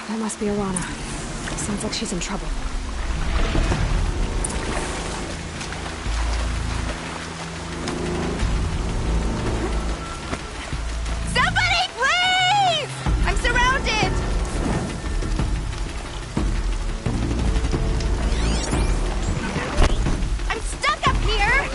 That must be Alana. Sounds like she's in trouble. Somebody, please! I'm surrounded! I'm stuck up here!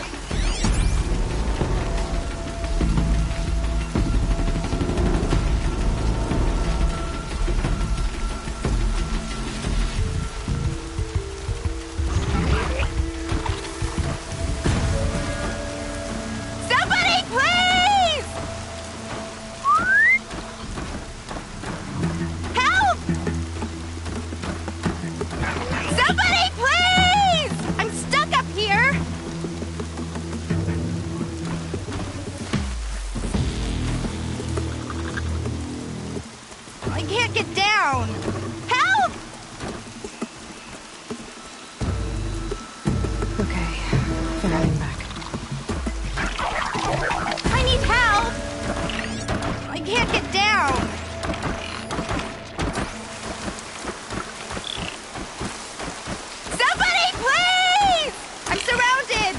I can't get down! Help! Okay, they're heading back. I need help! I can't get down! Somebody, please! I'm surrounded!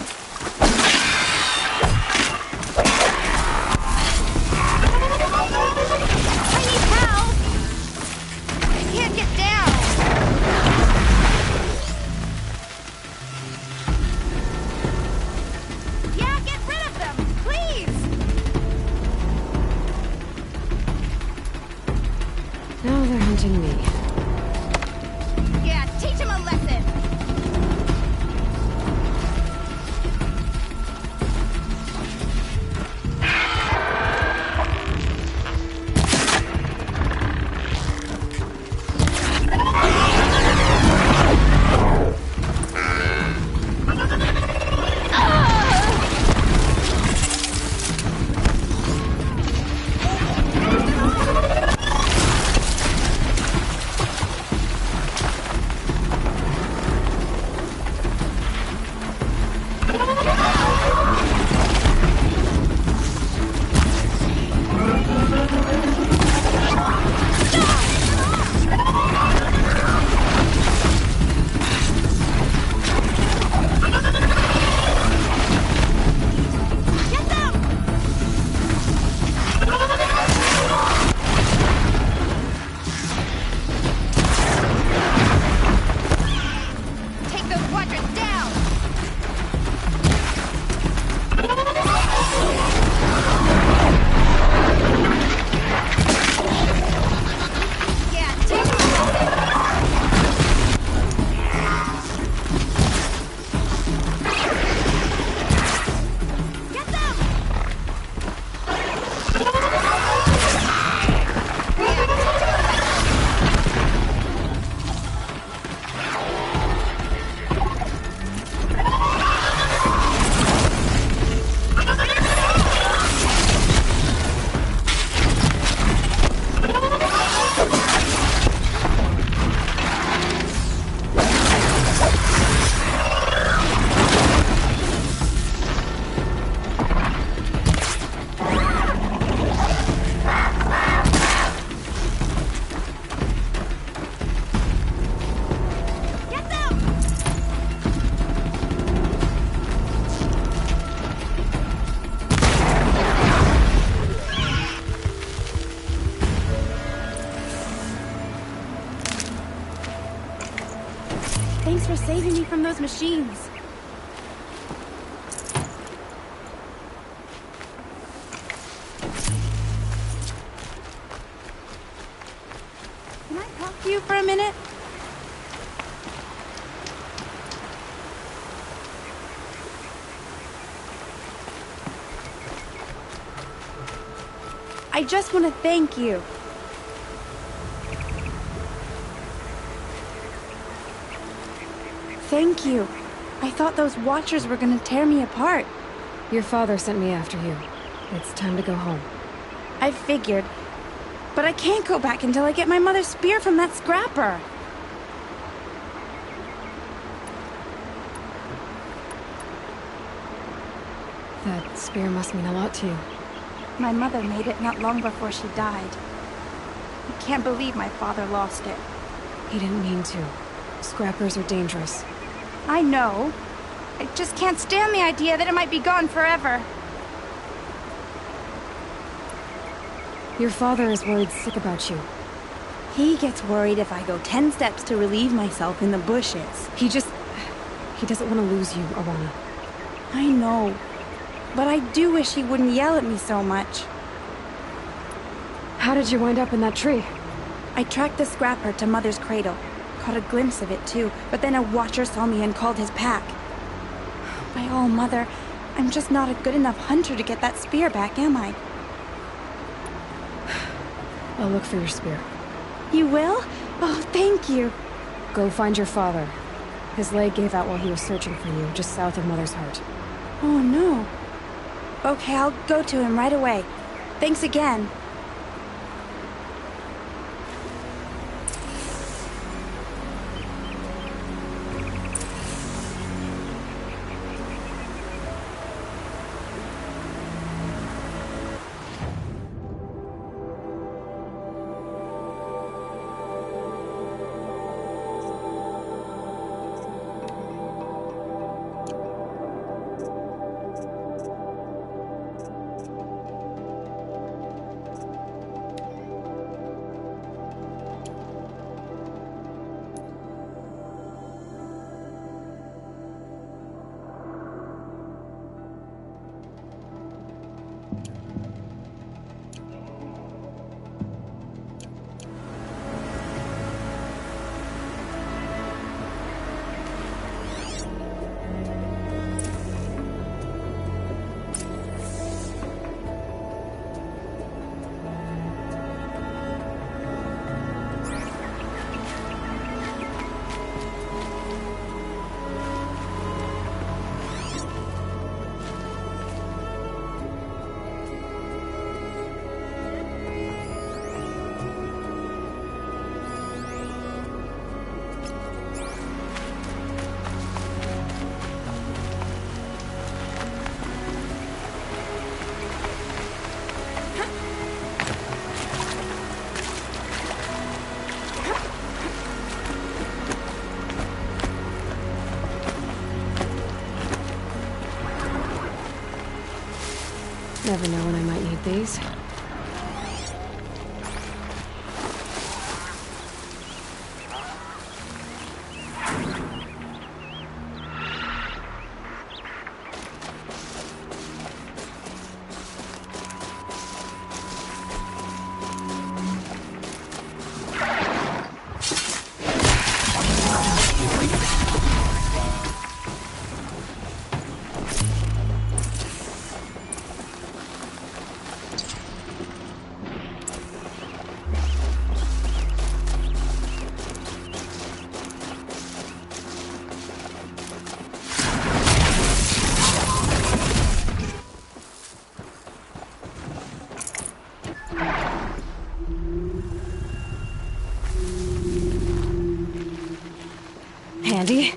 Now they're hunting me. Yeah, teach him a lesson! Thanks for saving me from those machines. Can I talk to you for a minute? I just want to thank you. Thank you. I thought those Watchers were gonna tear me apart. Your father sent me after you. It's time to go home. I figured. But I can't go back until I get my mother's spear from that scrapper. That spear must mean a lot to you. My mother made it not long before she died. I can't believe my father lost it. He didn't mean to. Scrappers are dangerous. I know. I just can't stand the idea that it might be gone forever. Your father is worried sick about you. He gets worried if I go 10 steps to relieve myself in the bushes. He doesn't want to lose you, Arana. I know. But I do wish he wouldn't yell at me so much. How did you wind up in that tree? I tracked the scrapper to Mother's cradle. Caught a glimpse of it too, but then a Watcher saw me and called his pack. By all, Mother, I'm just not a good enough hunter to get that spear back, am I? I'll look for your spear. You will? Oh, thank you. Go find your father. His leg gave out while he was searching for you, just south of Mother's Heart. Oh, no. Okay, I'll go to him right away. Thanks again. never know when I might need these. Handy.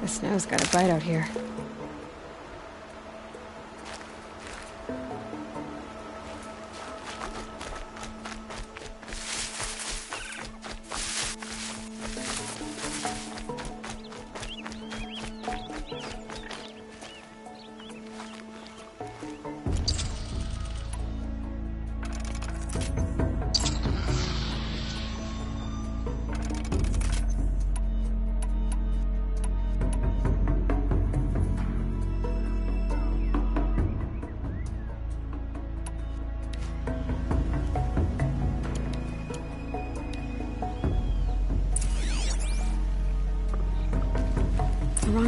The snow's got a bite out here.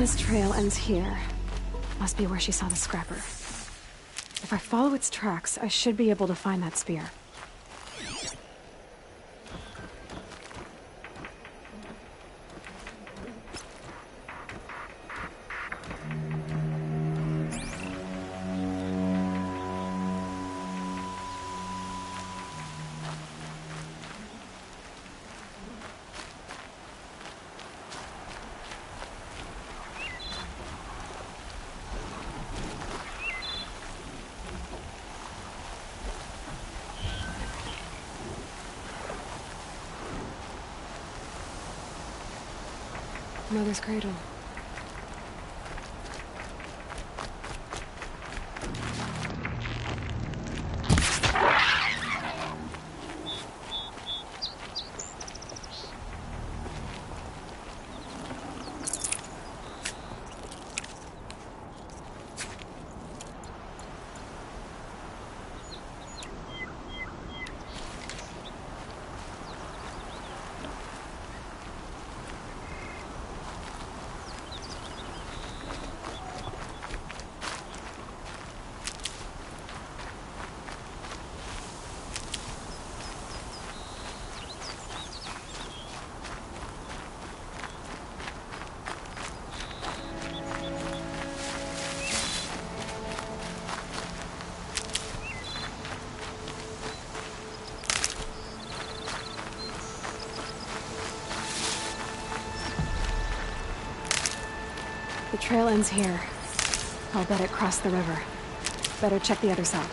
Rana's trail ends here. Must be where she saw the scrapper. If I follow its tracks, I should be able to find that spear. Mother's cradle. The trail ends here. I'll bet it crossed the river. Better check the other side.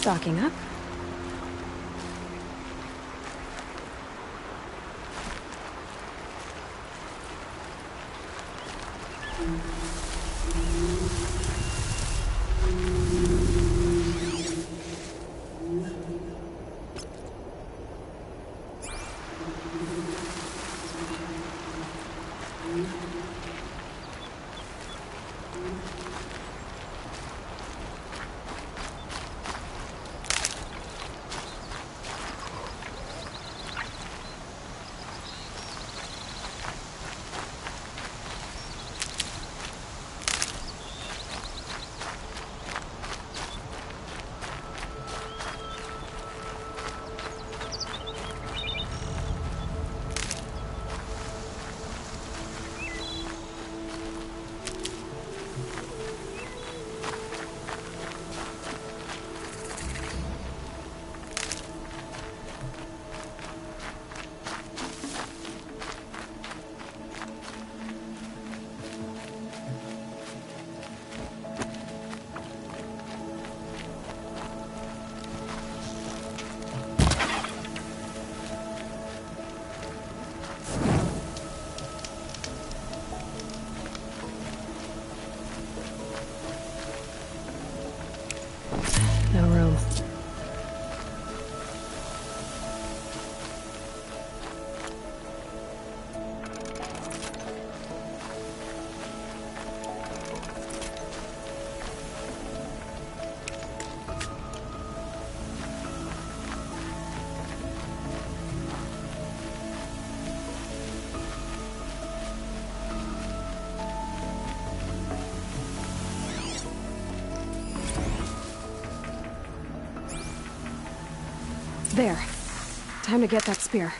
Stocking up. No room. There. Time to get that spear.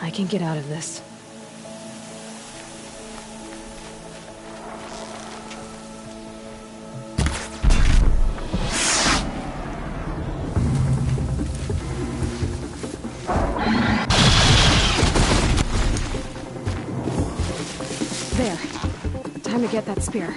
I can get out of this. There. Time to get that spear.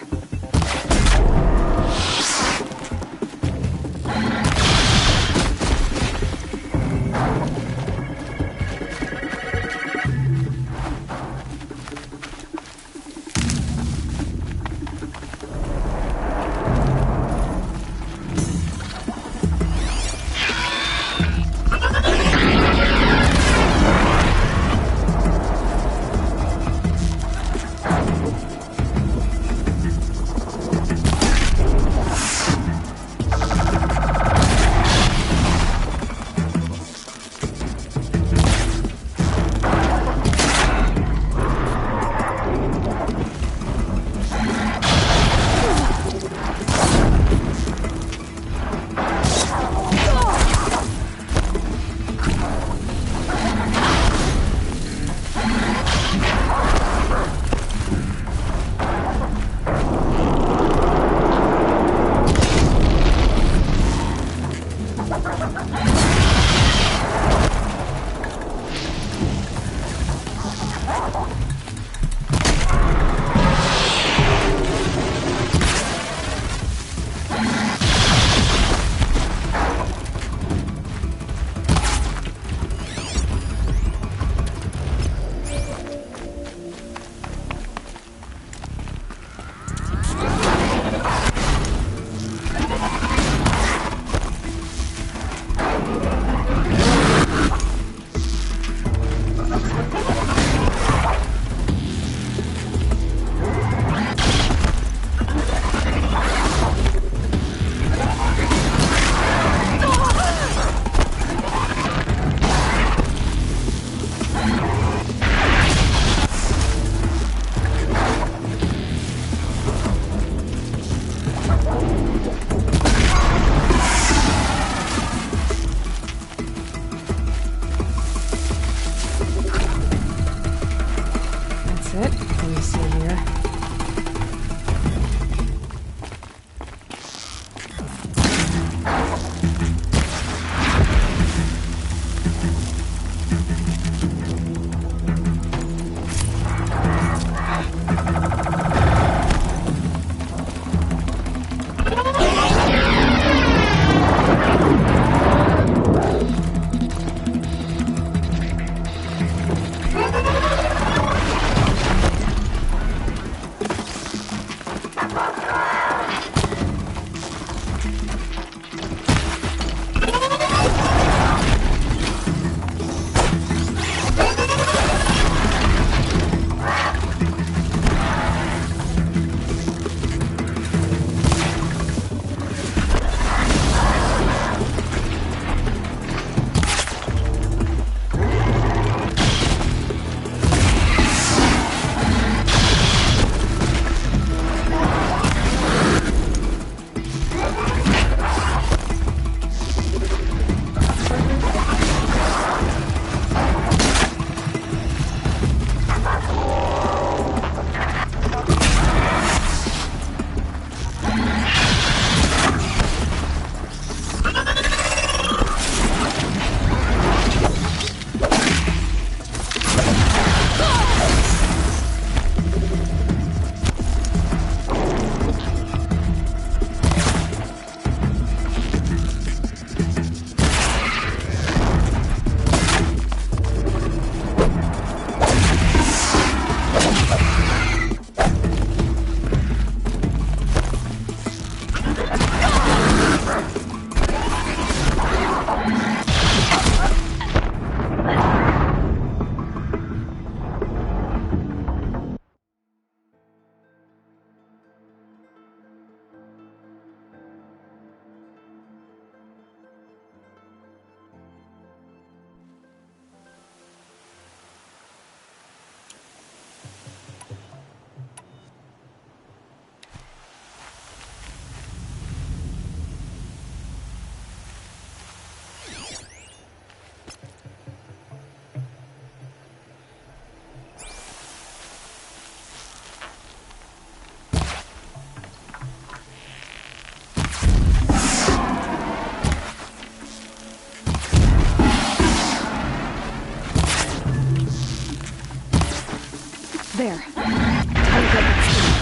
There. Time to get that spear.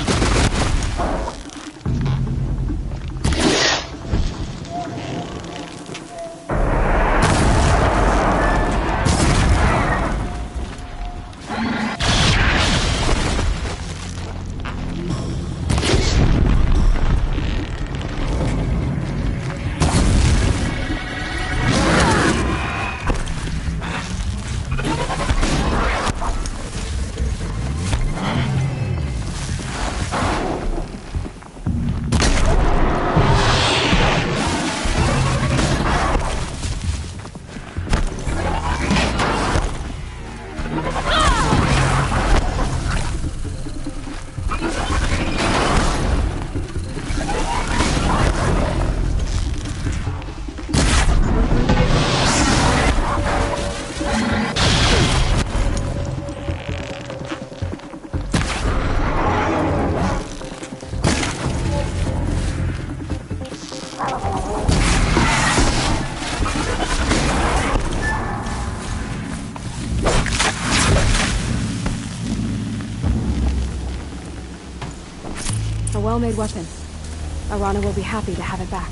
A well-made weapon. Arana will be happy to have it back.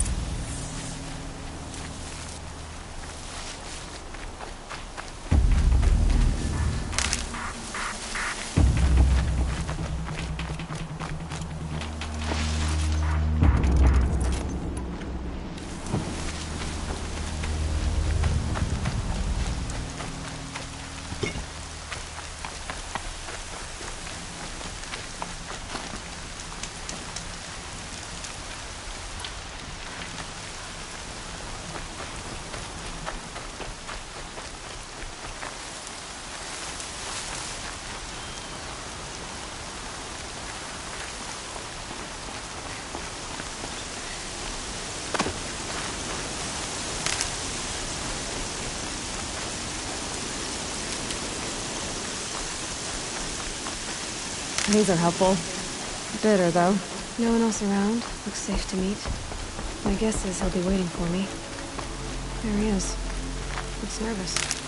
These are helpful. Bitter, though. No one else around. Looks safe to meet. My guess is he'll be waiting for me. There he is. Looks nervous.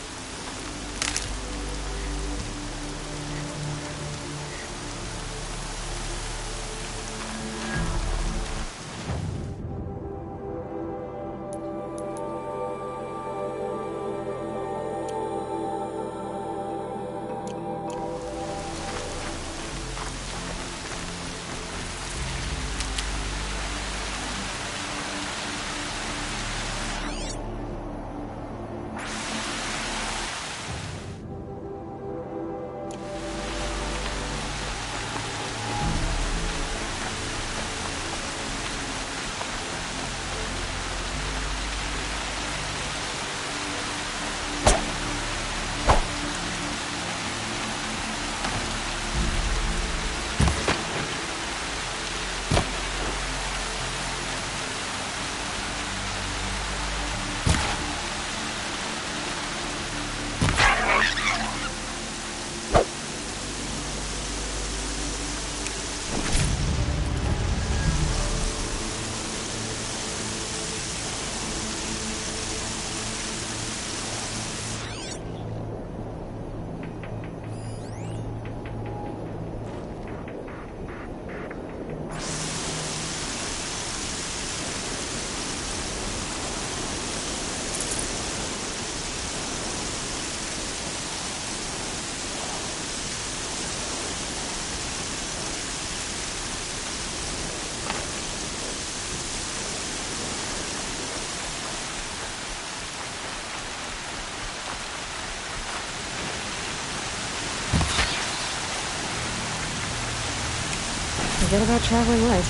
Forget about traveling light.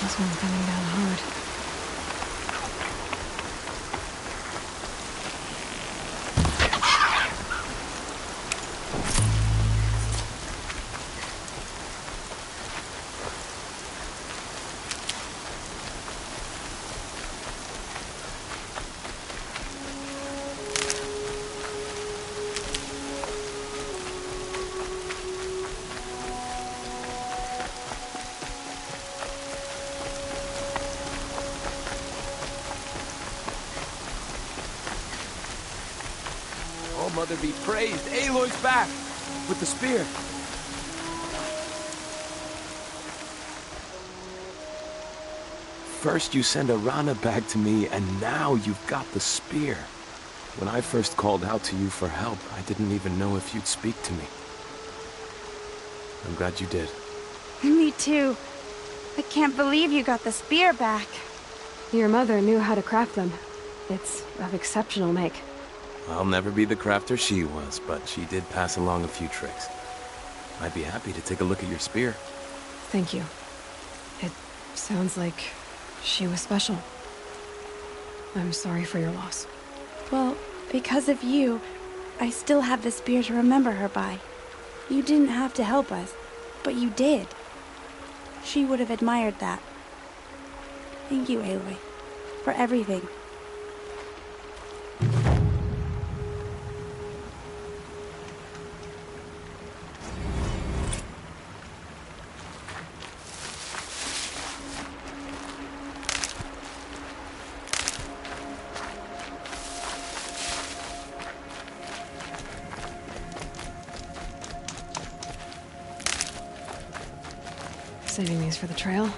This one's coming down hard. Oh, Mother be praised. Aloy's back! With the spear. First you send a Rana back to me, and now you've got the spear. When I first called out to you for help, I didn't even know if you'd speak to me. I'm glad you did. Me too. I can't believe you got the spear back. Your mother knew how to craft them. It's of exceptional make. I'll never be the crafter she was, but she did pass along a few tricks. I'd be happy to take a look at your spear. Thank you. It sounds like she was special. I'm sorry for your loss. Well, because of you, I still have the spear to remember her by. You didn't have to help us, but you did. She would have admired that. Thank you, Aloy, for everything. Saving these for the trail.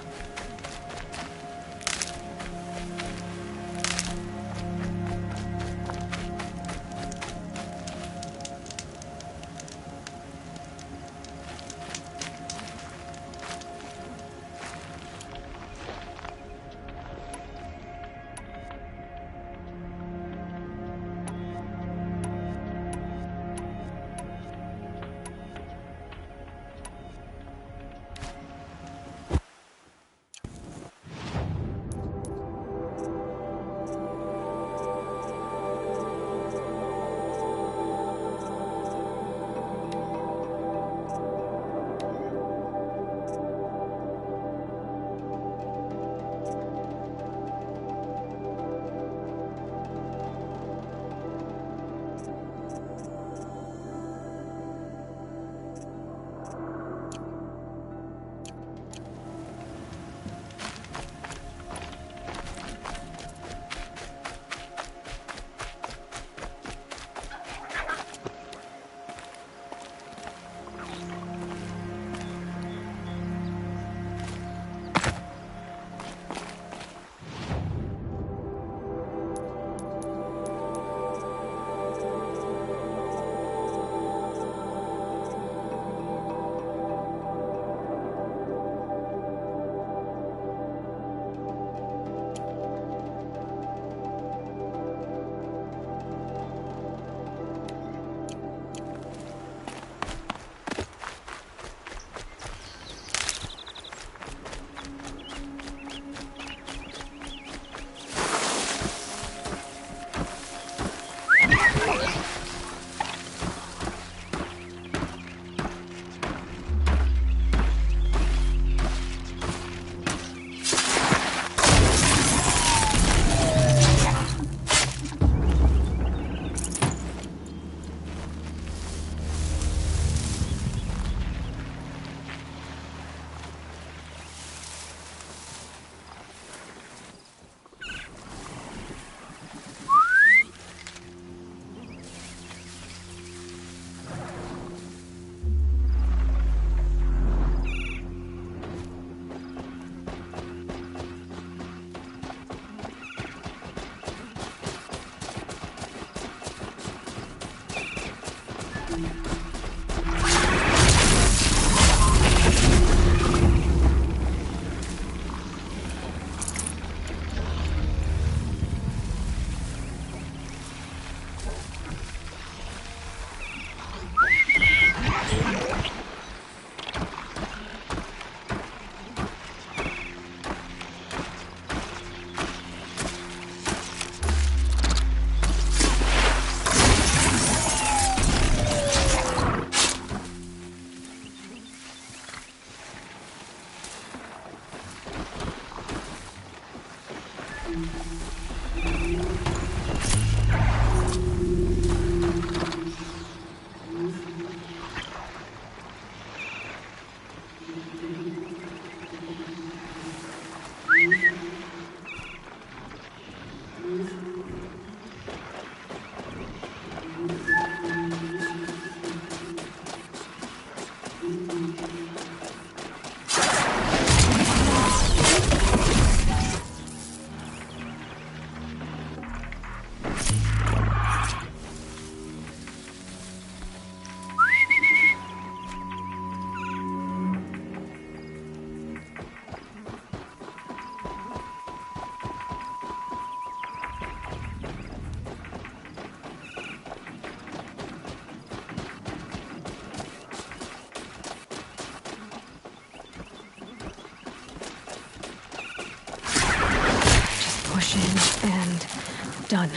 Push in and done.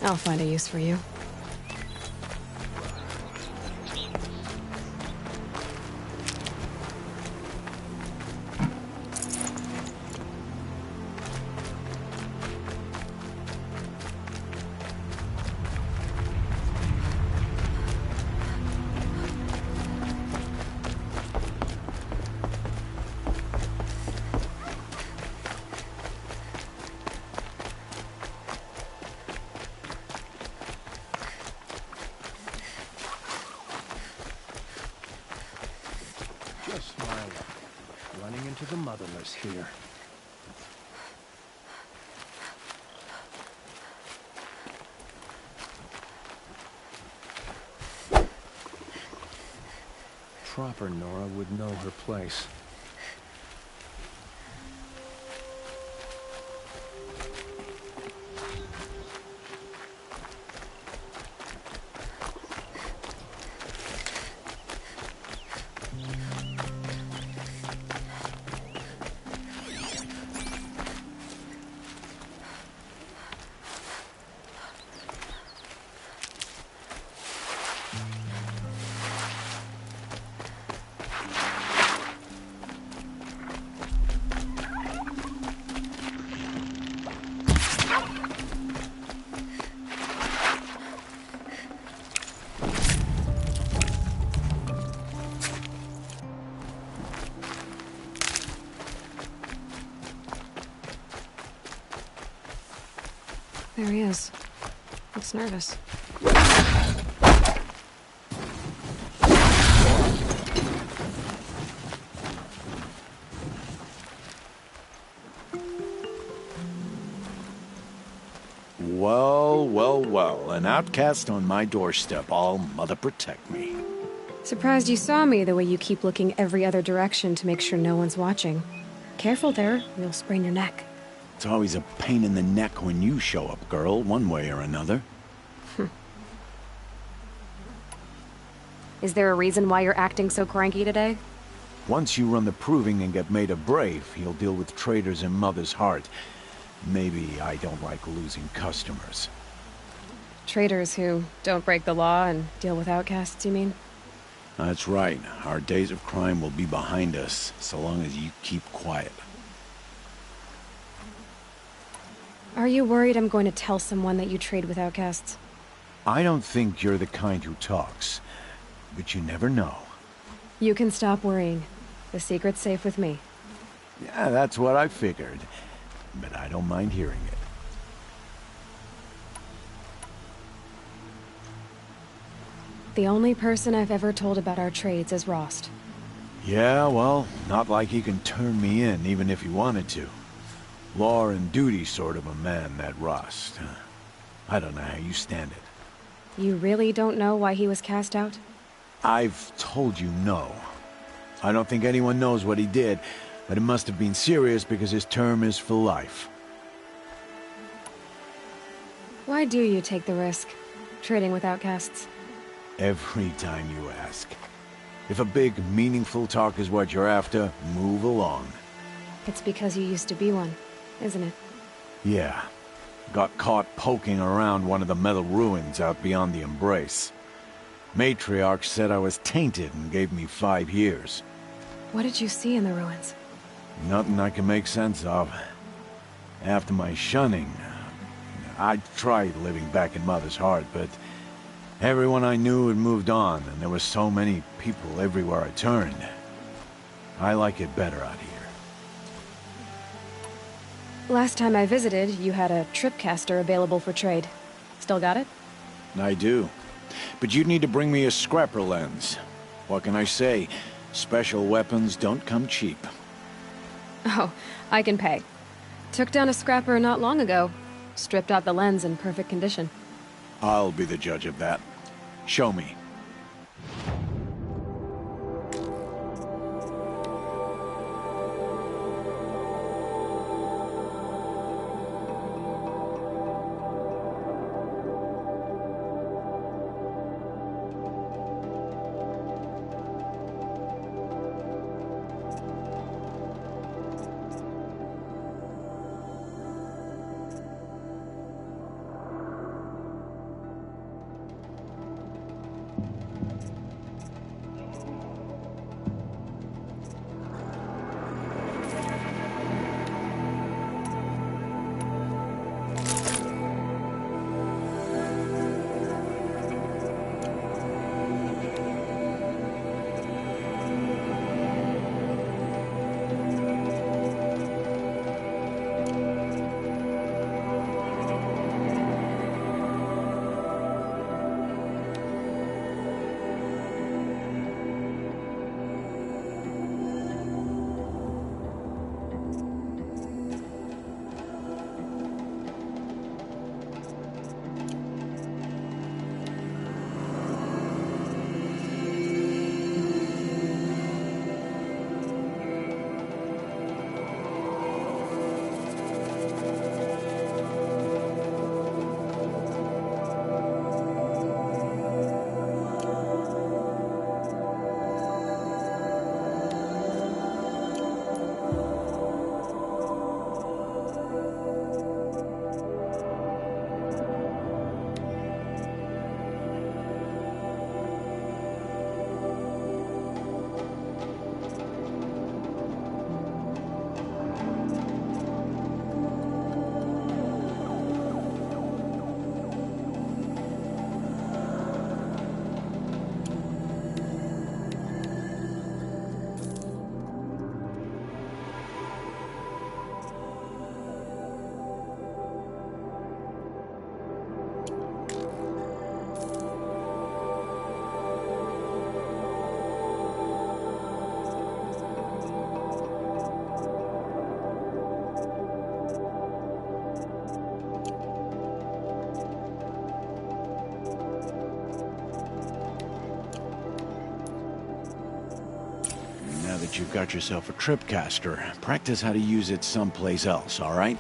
I'll find a use for you. Just my luck. Running into the motherless here. Proper Nora would know her place. There he is. Looks nervous. Well, well, well. An outcast on my doorstep. All mother protect me. Surprised you saw me the way you keep looking every other direction to make sure no one's watching. Careful there, you'll sprain your neck. It's always a pain in the neck when you show up, girl, one way or another. Is there a reason why you're acting so cranky today? Once you run the proving and get made a brave, you'll deal with traitors in Mother's heart. Maybe I don't like losing customers. Traitors who don't break the law and deal with outcasts, you mean? That's right. Our days of crime will be behind us, so long as you keep quiet. Are you worried I'm going to tell someone that you trade with outcasts? I don't think you're the kind who talks, but you never know. You can stop worrying. The secret's safe with me. Yeah, that's what I figured, but I don't mind hearing it. The only person I've ever told about our trades is Rost. Yeah, well, not like he can turn me in, even if he wanted to. Law and duty sort of a man, that Rost. I don't know how you stand it. You really don't know why he was cast out? I've told you no. I don't think anyone knows what he did, but it must have been serious because his term is for life. Why do you take the risk, trading with outcasts? Every time you ask. If a big, meaningful talk is what you're after, move along. It's because you used to be one, isn't it? Yeah. Got caught poking around one of the metal ruins out beyond the Embrace. Matriarch said I was tainted and gave me 5 years. What did you see in the ruins? Nothing I can make sense of. After my shunning, I tried living back in Mother's heart, but everyone I knew had moved on, and there were so many people everywhere I turned. I like it better out here. Last time I visited, you had a tripcaster available for trade. Still got it? I do. But you'd need to bring me a scrapper lens. What can I say? Special weapons don't come cheap. Oh, I can pay. Took down a scrapper not long ago. Stripped out the lens in perfect condition. I'll be the judge of that. Show me. now that you've got yourself a tripcaster, practice how to use it someplace else, all right?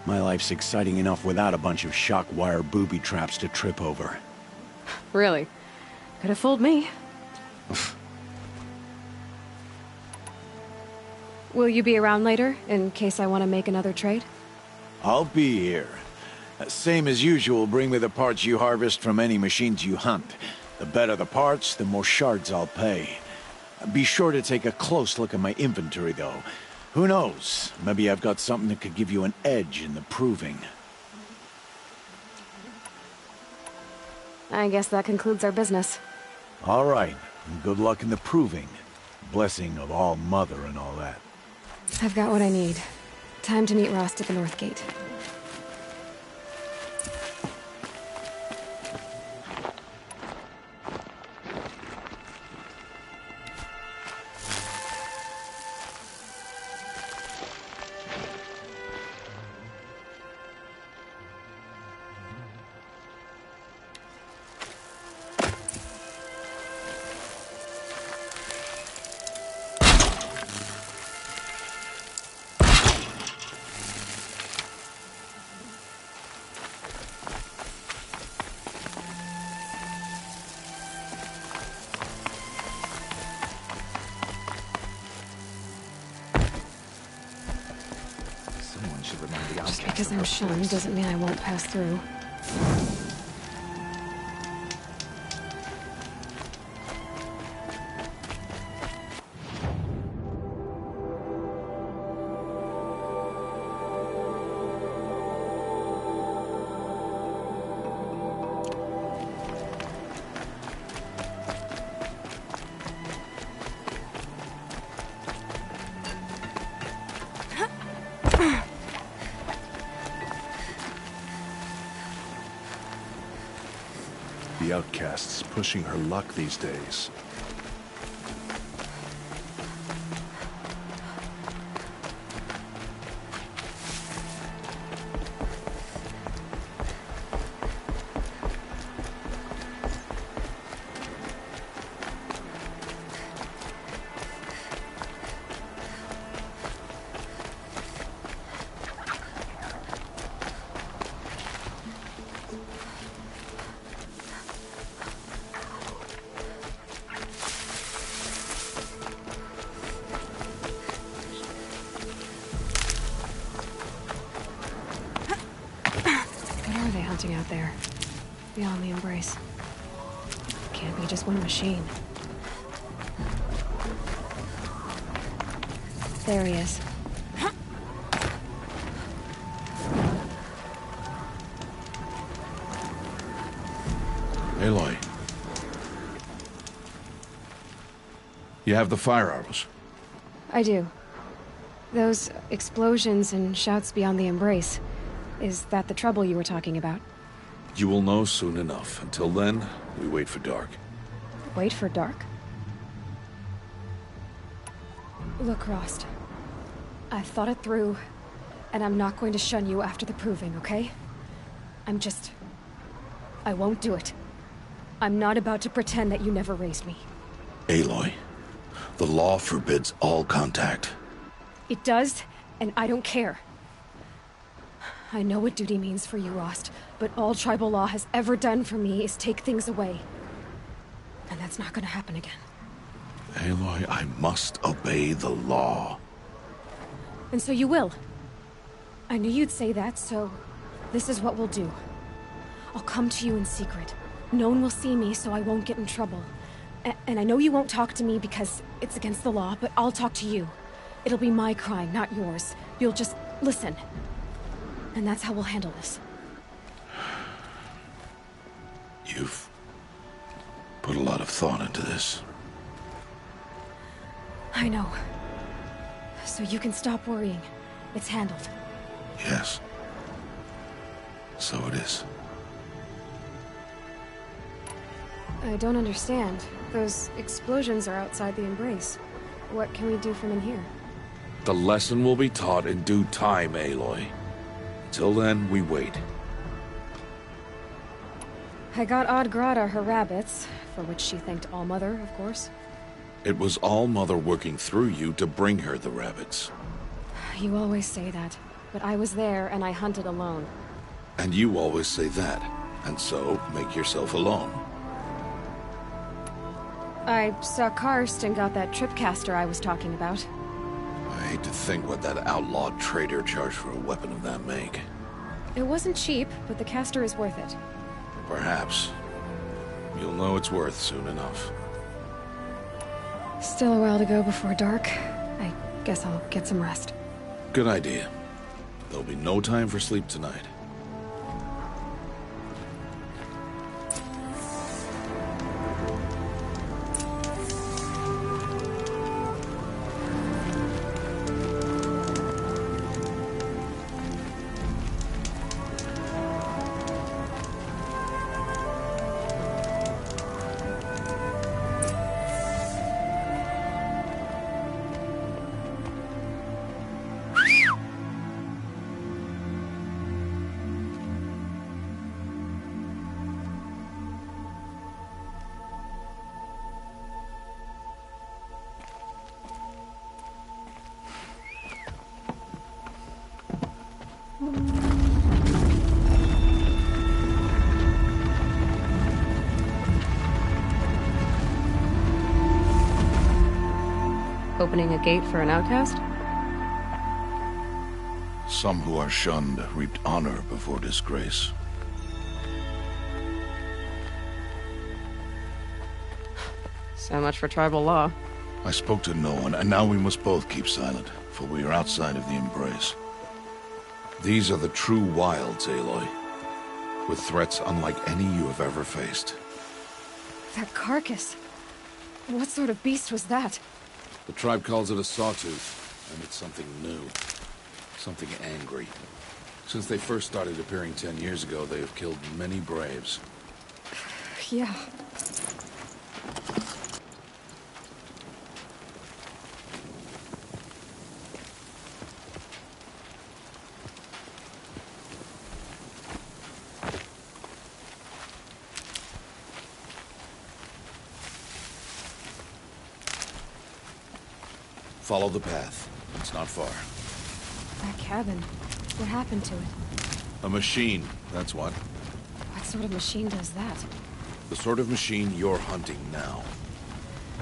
My life's exciting enough without a bunch of shock wire booby traps to trip over. Really? Could have fooled me. Will you be around later, in case I want to make another trade? I'll be here. Same as usual, bring me the parts you harvest from any machines you hunt. The better the parts, the more shards I'll pay. Be sure to take a close look at my inventory, though. Who knows? Maybe I've got something that could give you an edge in the proving. I guess that concludes our business. All right. Good luck in the proving. Blessing of All Mother and all that. I've got what I need. Time to meet Rost at the North Gate. Just because I'm shunned doesn't mean I won't pass through. The outcast's pushing her luck these days. Out there, beyond the embrace. Can't be just one machine. There he is. Aloy. You have the fire arrows? I do. Those explosions and shouts beyond the embrace. Is that the trouble you were talking about? You will know soon enough. Until then, we wait for dark. Wait for dark? Look, Rost. I've thought it through, and I'm not going to shun you after the proving, okay? I won't do it. I'm not about to pretend that you never raised me. Aloy, the law forbids all contact. It does, and I don't care. I know what duty means for you, Rost, but all tribal law has ever done for me is take things away. And that's not gonna happen again. Aloy, I must obey the law. And so you will. I knew you'd say that, so this is what we'll do. I'll come to you in secret. No one will see me, so I won't get in trouble. And I know you won't talk to me because it's against the law, but I'll talk to you. It'll be my crime, not yours. You'll just listen. And that's how we'll handle this. You've put a lot of thought into this. I know. So you can stop worrying. It's handled. Yes. So it is. I don't understand. Those explosions are outside the embrace. What can we do from in here? The lesson will be taught in due time, Aloy. Till then, we wait. I got Odd Grata her rabbits, for which she thanked Allmother, of course. It was all Mother working through you to bring her the rabbits. You always say that, but I was there and I hunted alone. And you always say that, and so make yourself alone. I saw Karst and got that tripcaster I was talking about. I hate to think what that outlawed trader charged for a weapon of that make. It wasn't cheap, but the caster is worth it. Perhaps. You'll know it's worth soon enough. Still a while to go before dark. I guess I'll get some rest. Good idea. There'll be no time for sleep tonight. Opening a gate for an outcast? Some who are shunned reaped honor before disgrace. So much for tribal law. I spoke to no one, and now we must both keep silent, for we are outside of the embrace. These are the true wilds, Aloy, with threats unlike any you have ever faced. That carcass. What sort of beast was that? The tribe calls it a sawtooth, and it's something new. Something angry. Since they first started appearing 10 years ago, they have killed many braves. Yeah. Follow the path. It's not far. That cabin. What happened to it? A machine, that's what. What sort of machine does that? The sort of machine you're hunting now.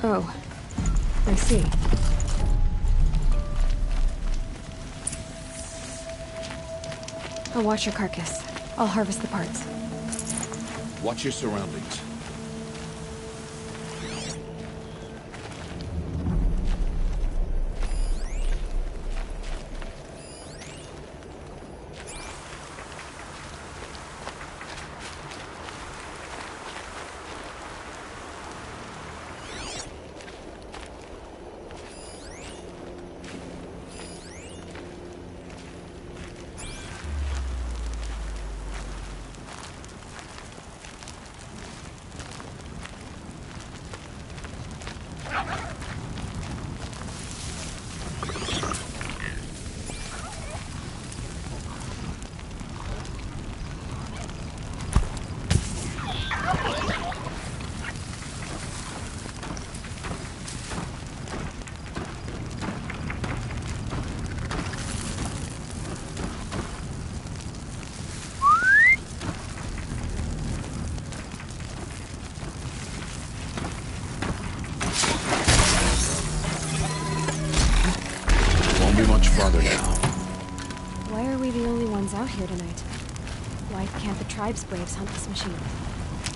Oh. I see. I'll watch your carcass. I'll harvest the parts. Watch your surroundings. Farther now. Why are we the only ones out here tonight? Why can't the tribe's braves hunt this machine?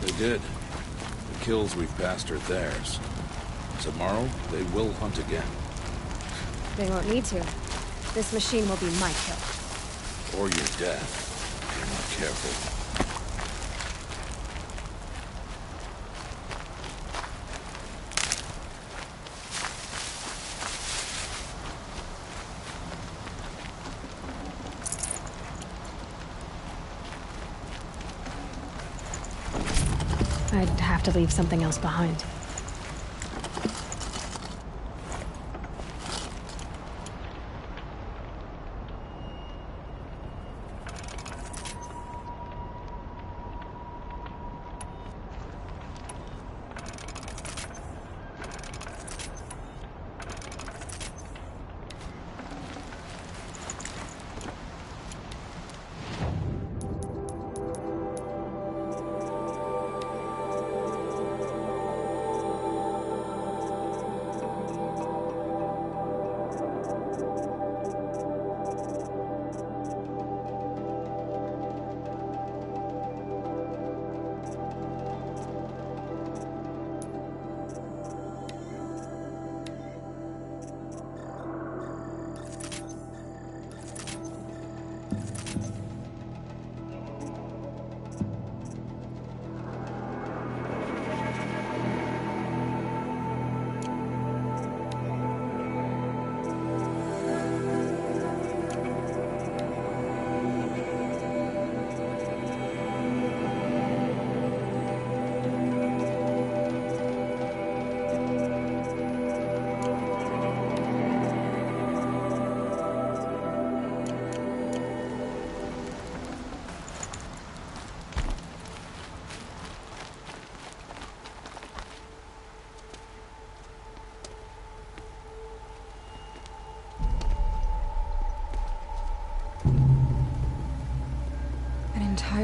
They did. The kills we've passed are theirs. Tomorrow, they will hunt again. They won't need to. This machine will be my kill. Or your death, if you're not careful. I'd have to leave something else behind.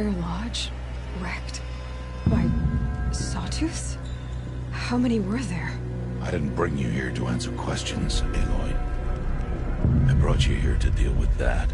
entire lodge wrecked by sawtooths? How many were there? I didn't bring you here to answer questions, Aloy. I brought you here to deal with that.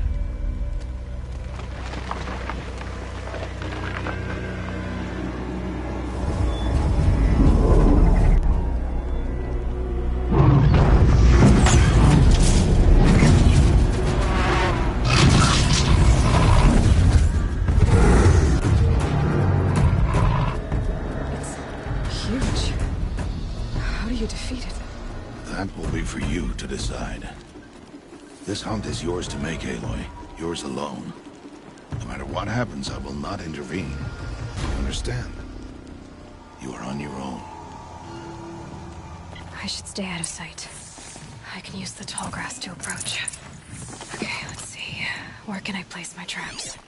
To decide. This hunt is yours to make, Aloy. Yours alone. No matter what happens, I will not intervene. You understand? You are on your own. I should stay out of sight. I can use the tall grass to approach. Okay, let's see. Where can I place my traps?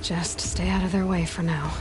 Just stay out of their way for now.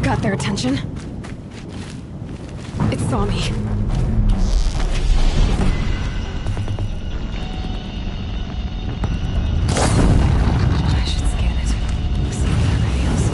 Got their attention. It saw me. I should scan it. See what it reveals.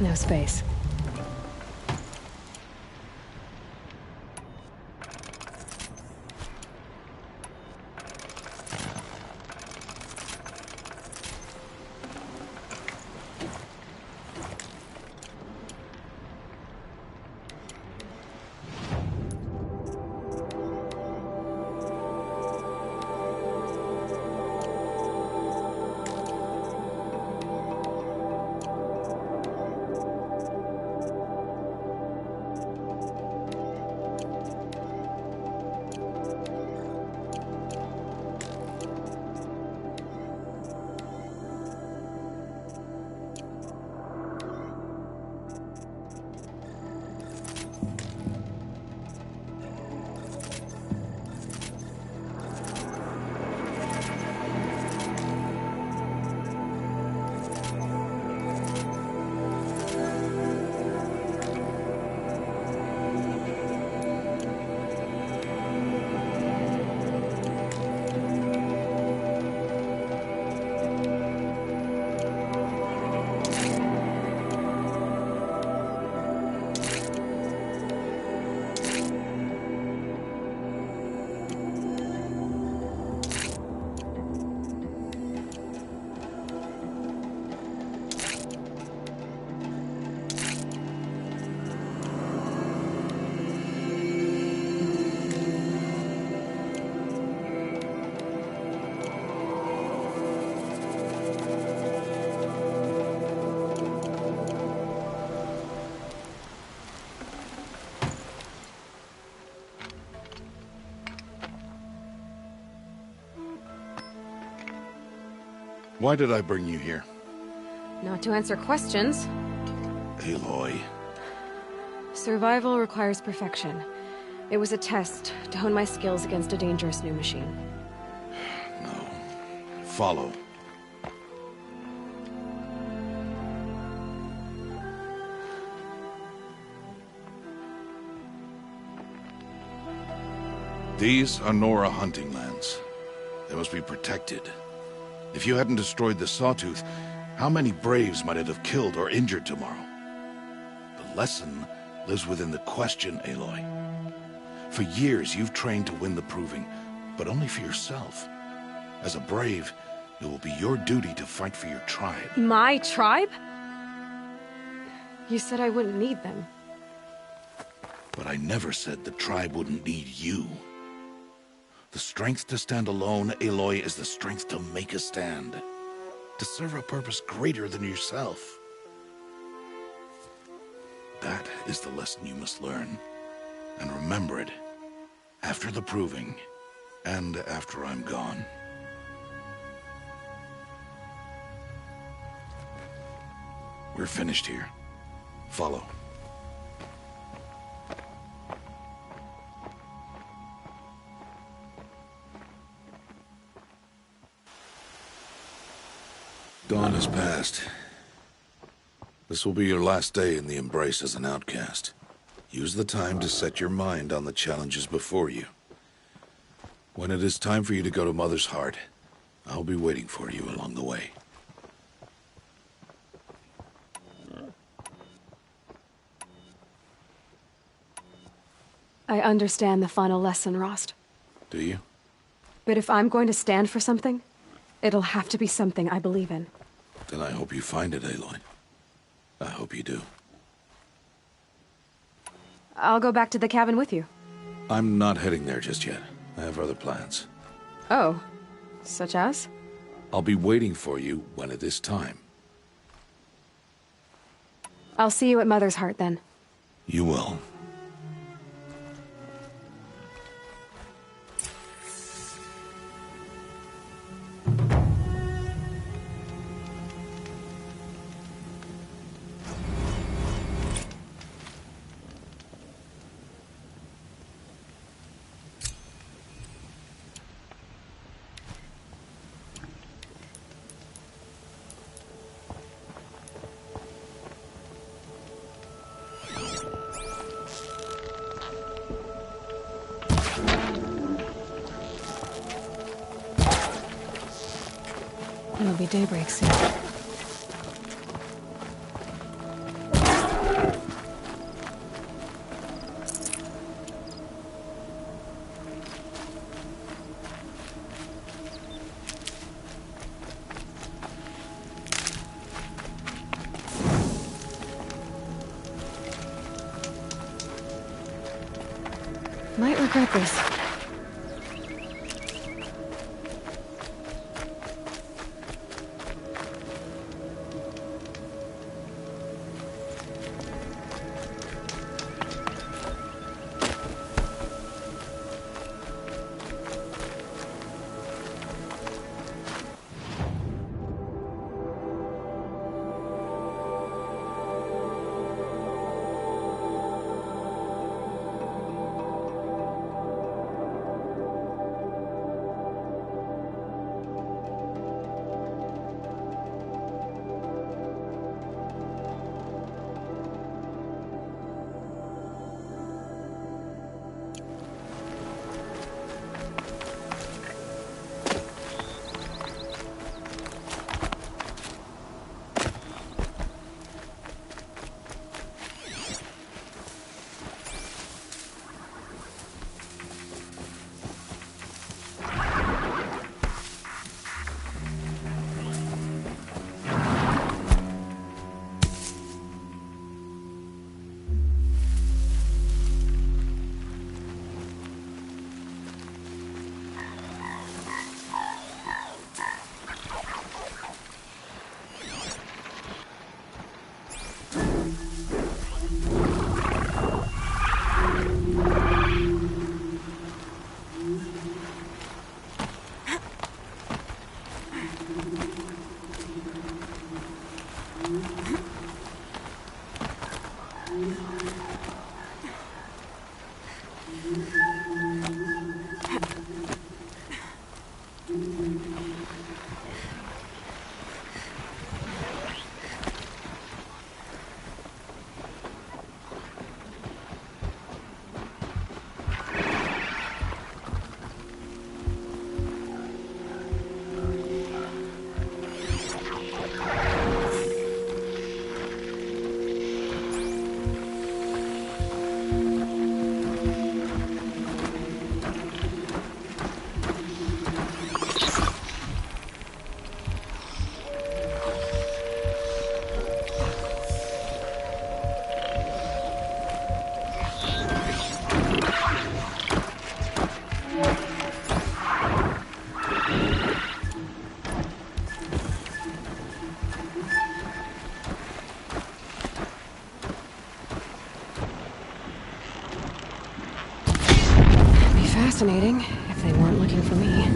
No space. Why did I bring you here? Not to answer questions. Aloy. Survival requires perfection. It was a test to hone my skills against a dangerous new machine. No. Follow. These are Nora hunting lands. They must be protected. If you hadn't destroyed the Sawtooth, how many Braves might it have killed or injured tomorrow? The lesson lives within the question, Aloy. For years, you've trained to win the Proving, but only for yourself. As a Brave, it will be your duty to fight for your tribe. My tribe? You said I wouldn't need them. But I never said the tribe wouldn't need you. The strength to stand alone, Aloy, is the strength to make a stand. To serve a purpose greater than yourself. That is the lesson you must learn. And remember it. After the Proving. And after I'm gone. We're finished here. Follow. Dawn has passed. This will be your last day in the Embrace as an outcast. Use the time to set your mind on the challenges before you. When it is time for you to go to Mother's Heart, I'll be waiting for you along the way. I understand the final lesson, Rost. Do you? But if I'm going to stand for something, it'll have to be something I believe in. Then I hope you find it, Aloy. I hope you do. I'll go back to the cabin with you. I'm not heading there just yet. I have other plans. Oh, such as? I'll be waiting for you when it is time. I'll see you at Mother's Heart then. You will. It'll be daybreak soon. Might regret this. Fascinating, if they weren't looking for me.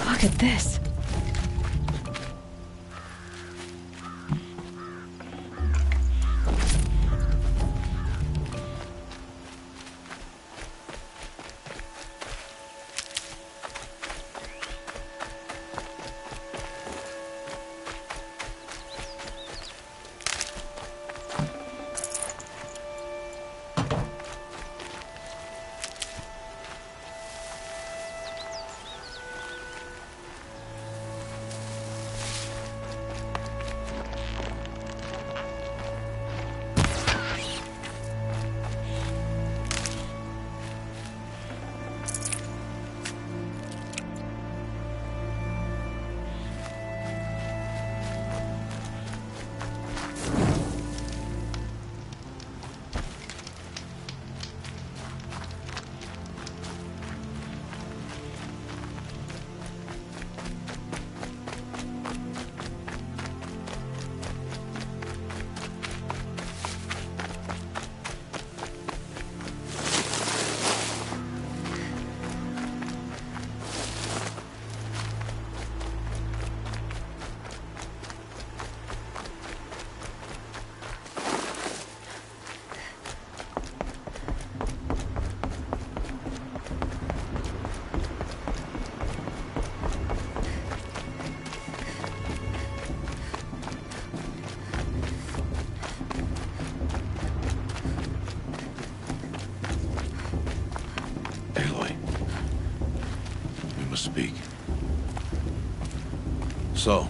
Look at this. speak. So,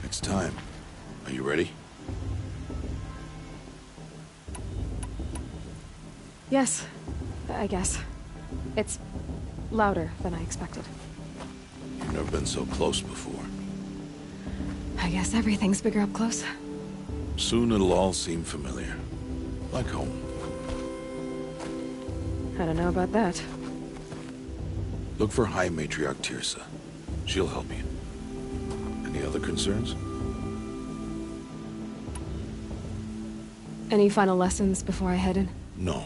it's time. Are you ready? Yes, I guess. It's louder than I expected. You've never been so close before. I guess everything's bigger up close. Soon it'll all seem familiar. Like home. I don't know about that. Look for High Matriarch Tirsa. She'll help you. Any other concerns? Any final lessons before I head in? No.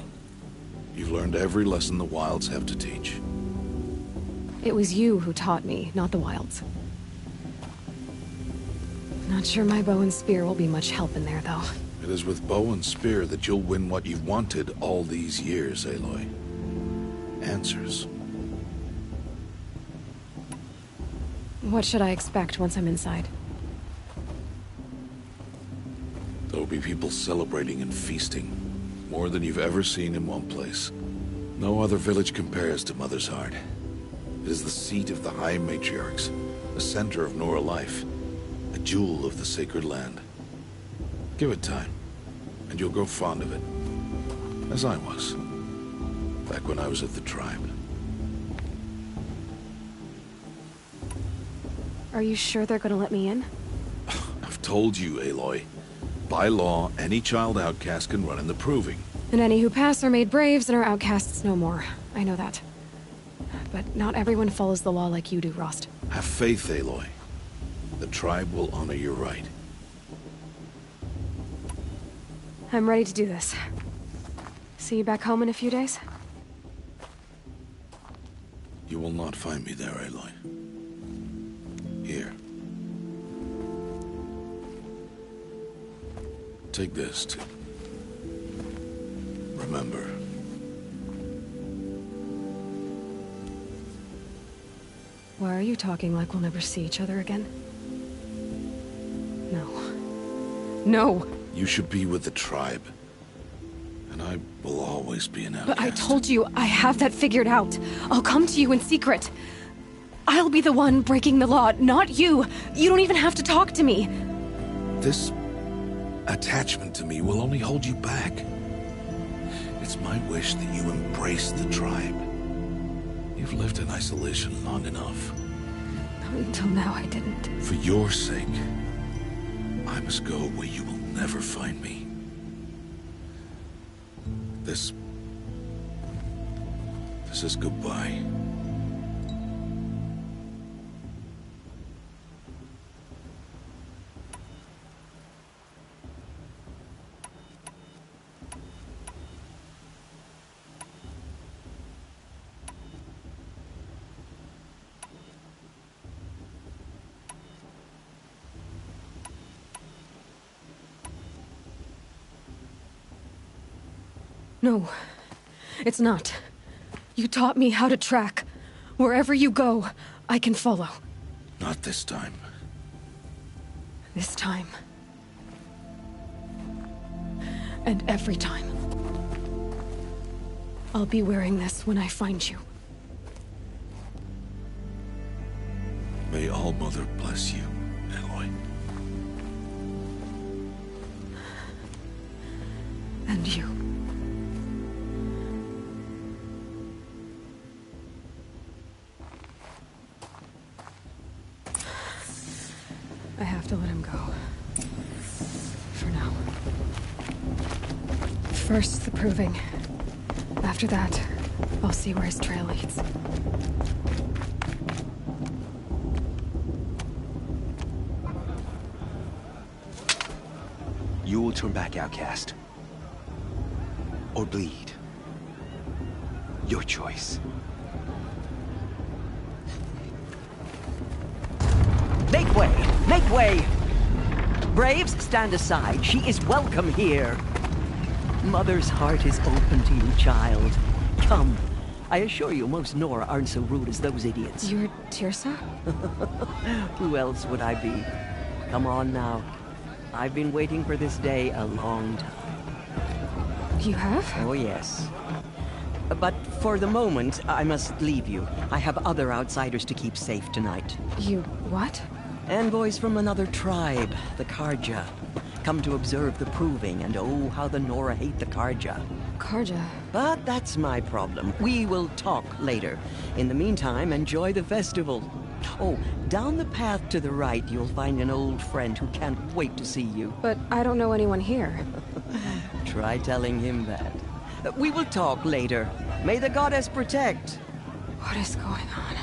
You've learned every lesson the Wilds have to teach. It was you who taught me, not the Wilds. Not sure my bow and spear will be much help in there, though. It is with bow and spear that you'll win what you've wanted all these years, Aloy. Answers. What should I expect once I'm inside? There will be people celebrating and feasting. More than you've ever seen in one place. No other village compares to Mother's Heart. It is the seat of the High Matriarchs, the center of Nora life, a jewel of the sacred land. Give it time, and you'll grow fond of it. As I was, back when I was at the tribe. Are you sure they're gonna let me in? I've told you, Aloy. By law, any child outcast can run in the Proving. And any who pass are made braves and are outcasts no more. I know that. But not everyone follows the law like you do, Rost. Have faith, Aloy. The tribe will honor your right. I'm ready to do this. See you back home in a few days? You will not find me there, Aloy. Here. Take this to remember. Why are you talking like we'll never see each other again? No. No! You should be with the tribe. And I will always be an outcast. But I told you, I have that figured out. I'll come to you in secret. I'll be the one breaking the law, not you. You don't even have to talk to me. This attachment to me will only hold you back. It's my wish that you embrace the tribe. You've lived in isolation long enough. Until now, I didn't. For your sake, I must go where you will never find me. This is goodbye. No, it's not. You taught me how to track. Wherever you go, I can follow. Not this time. This time. And every time. I'll be wearing this when I find you. May All Mother bless you, Aloy. And you. I have to let him go. For now. First, the Proving. After that, I'll see where his trail leads. You will turn back, outcast. Or bleed. Your choice. Make way! Make way! Braves, stand aside. She is welcome here. Mother's heart is open to you, child. Come. I assure you, most Nora aren't so rude as those idiots. You're Tirsa? Who else would I be? Come on now. I've been waiting for this day a long time. You have? Oh, yes. But for the moment, I must leave you. I have other outsiders to keep safe tonight. You what? Envoys from another tribe, the Karja. Come to observe the proving, and oh, how the Nora hate the Karja. Karja? But that's my problem. We will talk later. In the meantime, enjoy the festival. Oh, down the path to the right, you'll find an old friend who can't wait to see you. But I don't know anyone here. Try telling him that. We will talk later. May the goddess protect. What is going on?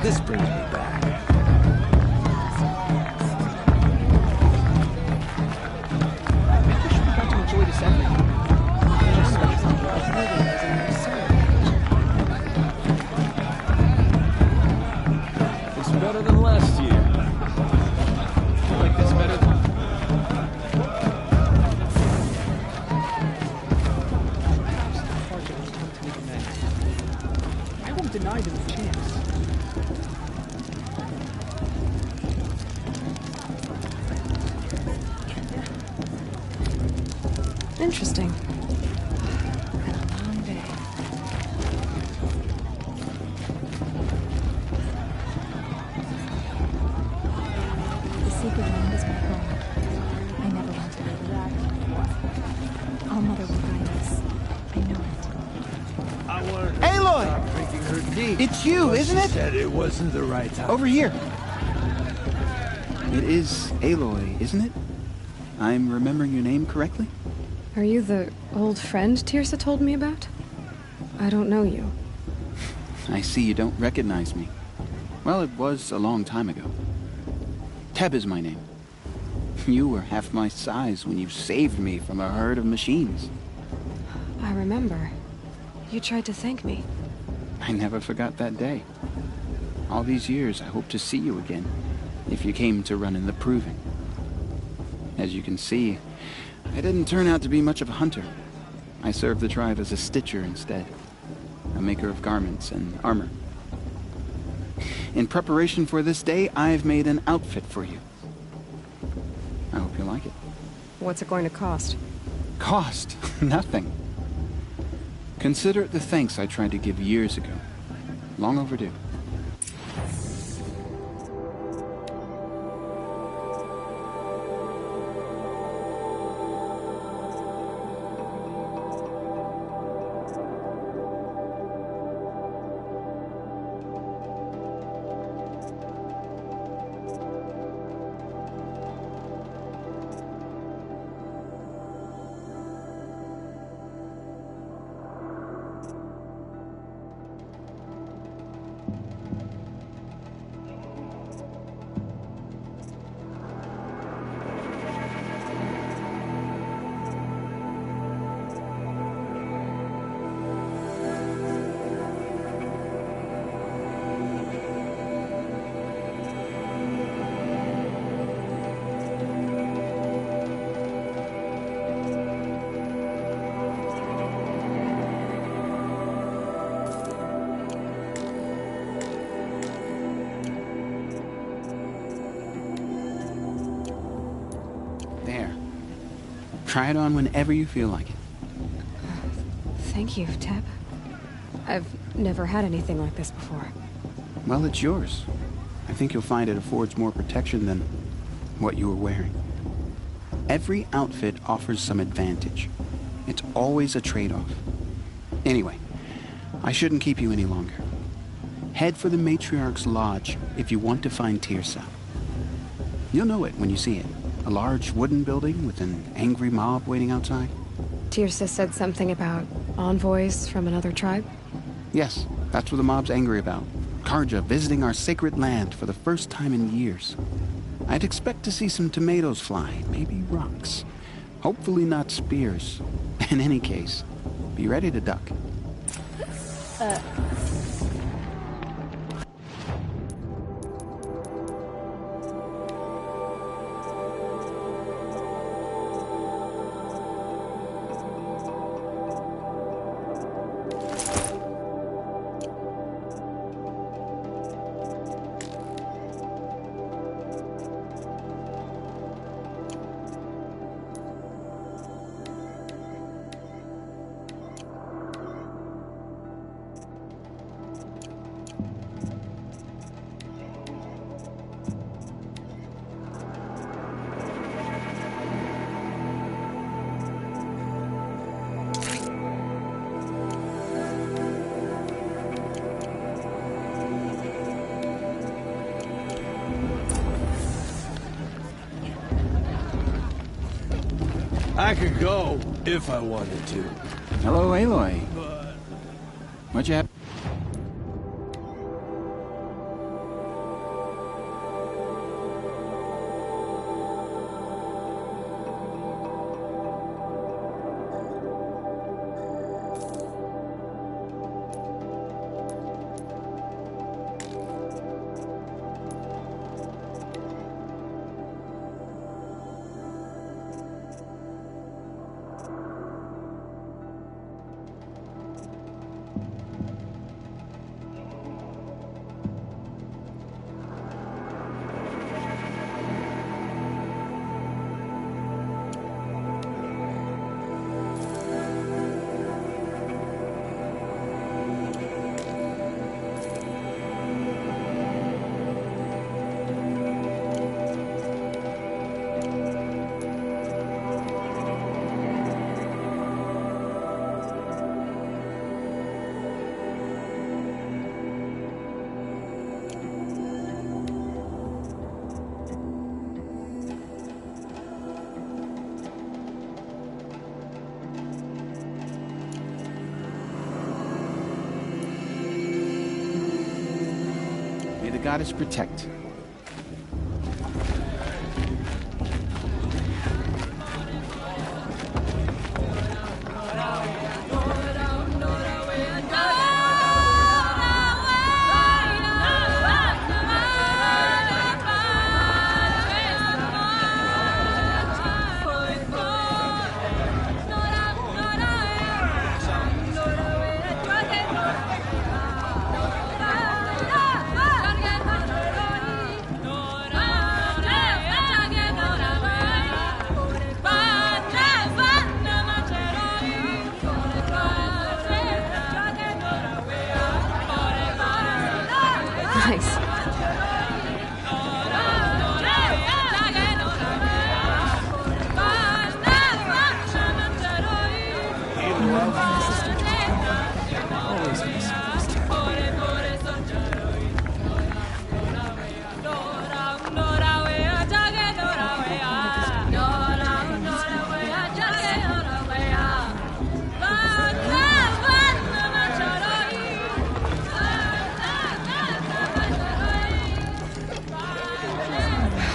This brings me back. Maybe we should have got to enjoy this everything. It's better than last year. I feel like this better than... I won't deny them a chance. Interesting. Been a long day. The secret land is my home. I never want to leave that. All Mother will guide us. I know it. Aloy! It's you, isn't it? Said it wasn't the right time. Over here. It is Aloy, isn't it? I'm remembering your name correctly? Are you the old friend Tirsa told me about? I don't know you. I see you don't recognize me. Well, it was a long time ago. Teb is my name. You were half my size when you saved me from a herd of machines. I remember. You tried to thank me. I never forgot that day. All these years, I hope to see you again, if you came to run in the proving. As you can see, I didn't turn out to be much of a hunter. I served the tribe as a stitcher instead, a maker of garments and armor. In preparation for this day, I've made an outfit for you. I hope you like it. What's it going to cost? Cost? Nothing. Consider it the thanks I tried to give years ago. Long overdue. There. Try it on whenever you feel like it. Thank you, Teb. I've never had anything like this before. Well, it's yours. I think you'll find it affords more protection than what you were wearing. Every outfit offers some advantage. It's always a trade-off. Anyway, I shouldn't keep you any longer. Head for the Matriarch's Lodge if you want to find Tirsa. You'll know it when you see it. A large wooden building with an angry mob waiting outside. Tirsa said something about envoys from another tribe? Yes, that's what the mob's angry about. Karja visiting our sacred land for the first time in years. I'd expect to see some tomatoes fly, maybe rocks. Hopefully not spears. In any case, be ready to duck. I could go if I wanted to. Hello, Aloy. What you have? May the goddess protect. Nice.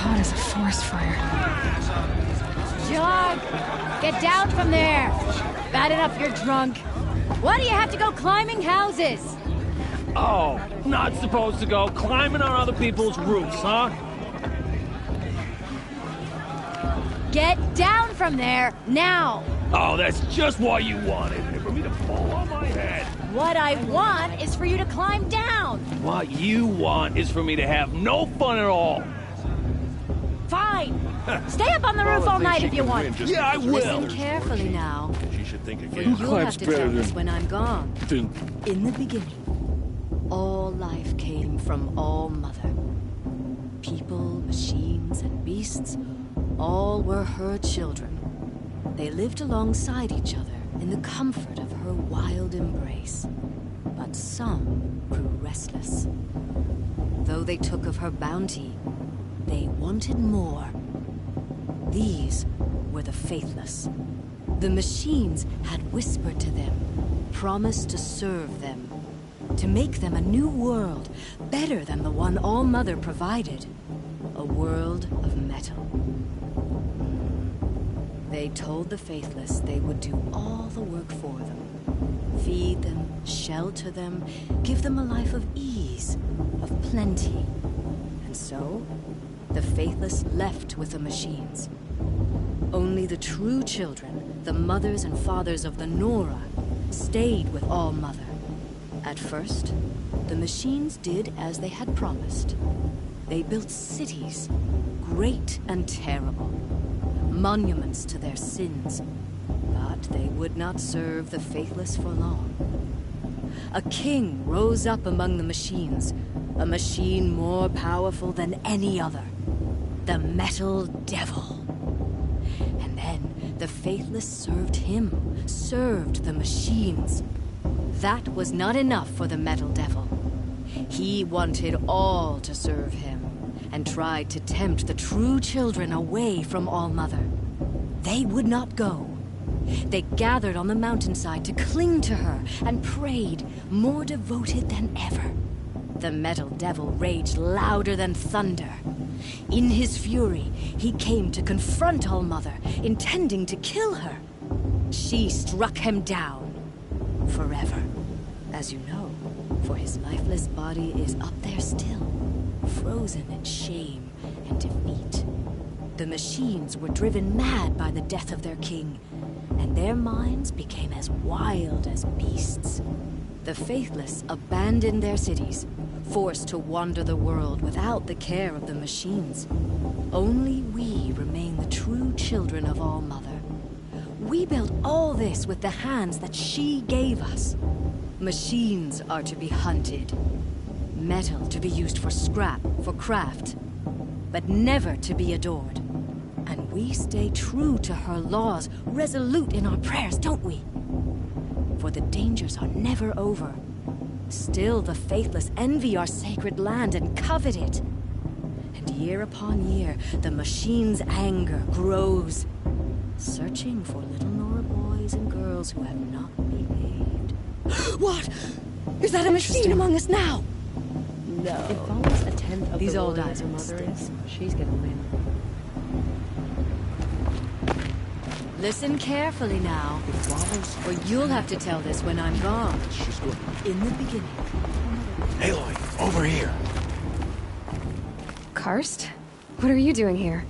Hot as a forest fire. John, get down from there. Bad enough you're drunk. Why do you have to go climbing houses? Oh, not supposed to go climbing on other people's roofs, huh? Get down from there, now! Oh, that's just what you wanted, for me to fall on my head. What I want is for you to climb down! What you want is for me to have no fun at all. Fine! Stay up on the roof all night if you want. Yeah, I will. Listen carefully now. She should think For again. you'll have to tell us when I'm gone. In the beginning, all life came from All Mother. People, machines, and beasts, all were her children. They lived alongside each other in the comfort of her wild embrace. But some grew restless. Though they took of her bounty, they wanted more. These were the faithless. The machines had whispered to them, promised to serve them, to make them a new world, better than the one All Mother provided. A world of metal. They told the faithless they would do all the work for them. Feed them, shelter them, give them a life of ease, of plenty. And so, the faithless left with the machines. Only the true children, the mothers and fathers of the Nora, stayed with All Mother. At first, the machines did as they had promised. They built cities, great and terrible, monuments to their sins, but they would not serve the faithless for long. A king rose up among the machines, a machine more powerful than any other, the Metal Devil. And then the faithless served him, served the machines. That was not enough for the Metal Devil. He wanted all to serve him, and tried to tempt the true children away from All Mother. they would not go. They gathered on the mountainside to cling to her and prayed, more devoted than ever. The metal devil raged louder than thunder. In his fury, he came to confront All-Mother, intending to kill her. She struck him down. Forever. As you know, for his lifeless body is up there still, frozen in shame and defeat. The machines were driven mad by the death of their king, and their minds became as wild as beasts. The faithless abandoned their cities, forced to wander the world without the care of the machines. Only we remain the true children of All-Mother. We built all this with the hands that she gave us. Machines are to be hunted. Metal to be used for scrap, for craft. But never to be adored. And we stay true to her laws, resolute in our prayers, don't we? For the dangers are never over. Still the faithless envy our sacred land and covet it. And year upon year, the machine's anger grows, searching for little Nora boys and girls who have not behaved. What? Is that a machine among us now? No. If almost a tenth of These the old warrior eyes her are mother mistakes. is, she's gonna win. Listen carefully now, or you'll have to tell this when I'm gone. In the beginning. Aloy, over here. Karst? What are you doing here?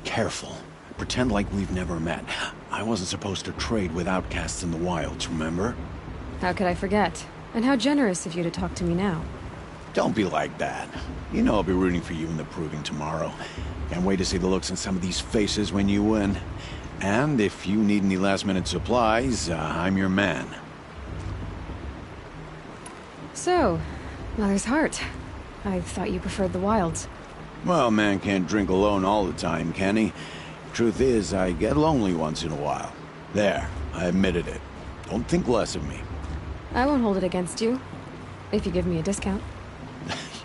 Careful. Pretend like we've never met. I wasn't supposed to trade with outcasts in the wilds, remember? How could I forget? And how generous of you to talk to me now. Don't be like that. You know I'll be rooting for you in the proving tomorrow. Can't wait to see the looks on some of these faces when you win. And if you need any last-minute supplies, I'm your man. So, Mother's Heart. I thought you preferred the wilds. Well, man can't drink alone all the time, can he? Truth is, I get lonely once in a while. There, I admitted it. Don't think less of me. I won't hold it against you, if you give me a discount.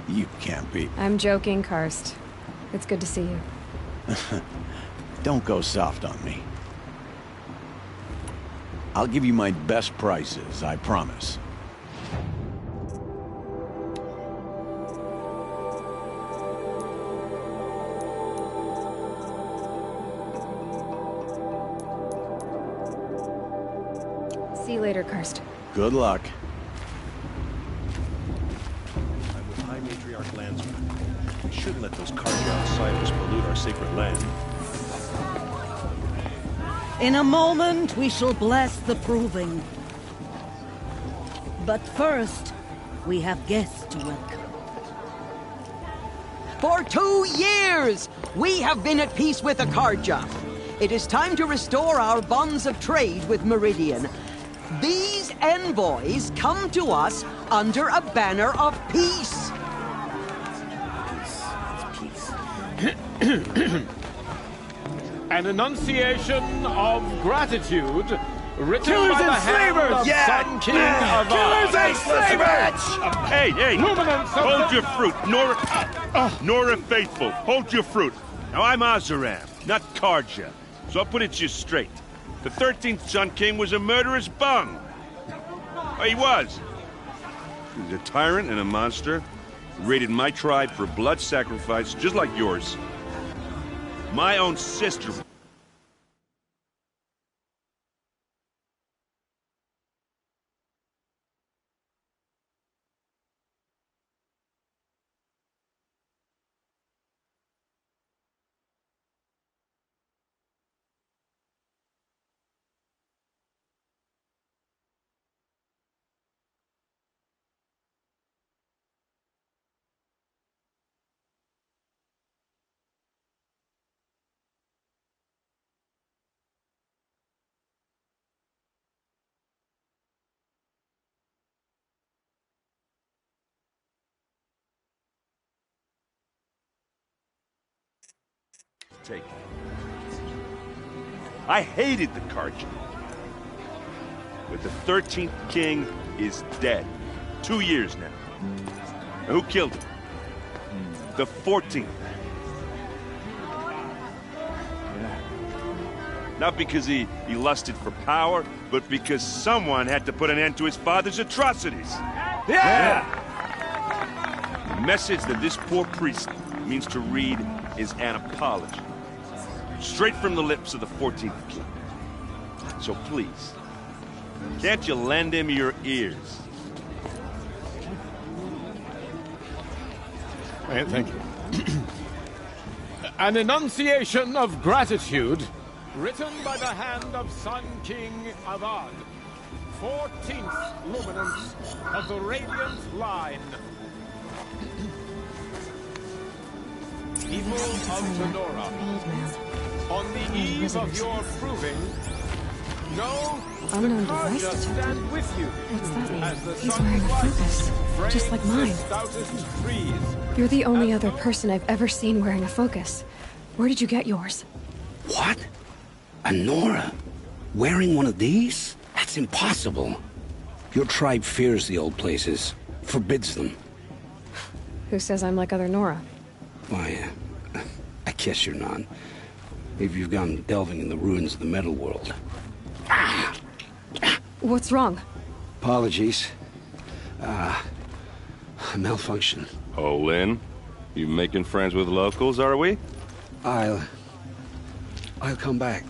You can't be. I'm joking, Karst. It's good to see you. Don't go soft on me. I'll give you my best prices, I promise. See you later, Karst. Good luck. I'm with High Matriarch Landsman. We shouldn't let those Karja outsiders pollute our sacred land. In a moment, we shall bless the proving. But first, we have guests to welcome. For 2 years, we have been at peace with the Karja. It is time to restore our bonds of trade with Meridian. These envoys come to us under a banner of peace. An enunciation of gratitude written Killers by the and hand slavers! of Yeah! Sun King Yeah! of Killers and slavers! Hey, hey! Luminance of Hold the- your fruit, Nora Faithful. Hold your fruit. Now I'm Azaram, not Karja, so I'll put it to you straight. The 13th Sun King was a murderous bung. Oh, he was. He was a tyrant and a monster. He raided my tribe for blood sacrifice, just like yours. My own sister. Take. I hated the Karja. But the 13th king is dead. 2 years now. And who killed him? The 14th. Not because he lusted for power, but because someone had to put an end to his father's atrocities. Yeah! The message that this poor priest means to read is an apology. Straight from the lips of the 14th king. So please, can't you lend him your ears? Thank you. An enunciation of gratitude, written by the hand of Sun King Avad, 14th luminance of the Radiant Line. People of Tenora, on the eve of your proving, know Unknown the device Karja detected. stand with you. What's that mean? As the He's sun wearing a rises, focus, just like mine. the stoutest trees. You're the only other person I've ever seen wearing a focus. Where did you get yours? What? A Nora? Wearing one of these? That's impossible. Your tribe fears the old places, forbids them. Who says I'm like other Nora? Why, I guess you're not. Maybe you've gone delving in the ruins of the metal world. What's wrong? Apologies. Malfunction. Oh, Lynn? You making friends with locals, are we? I'll come back.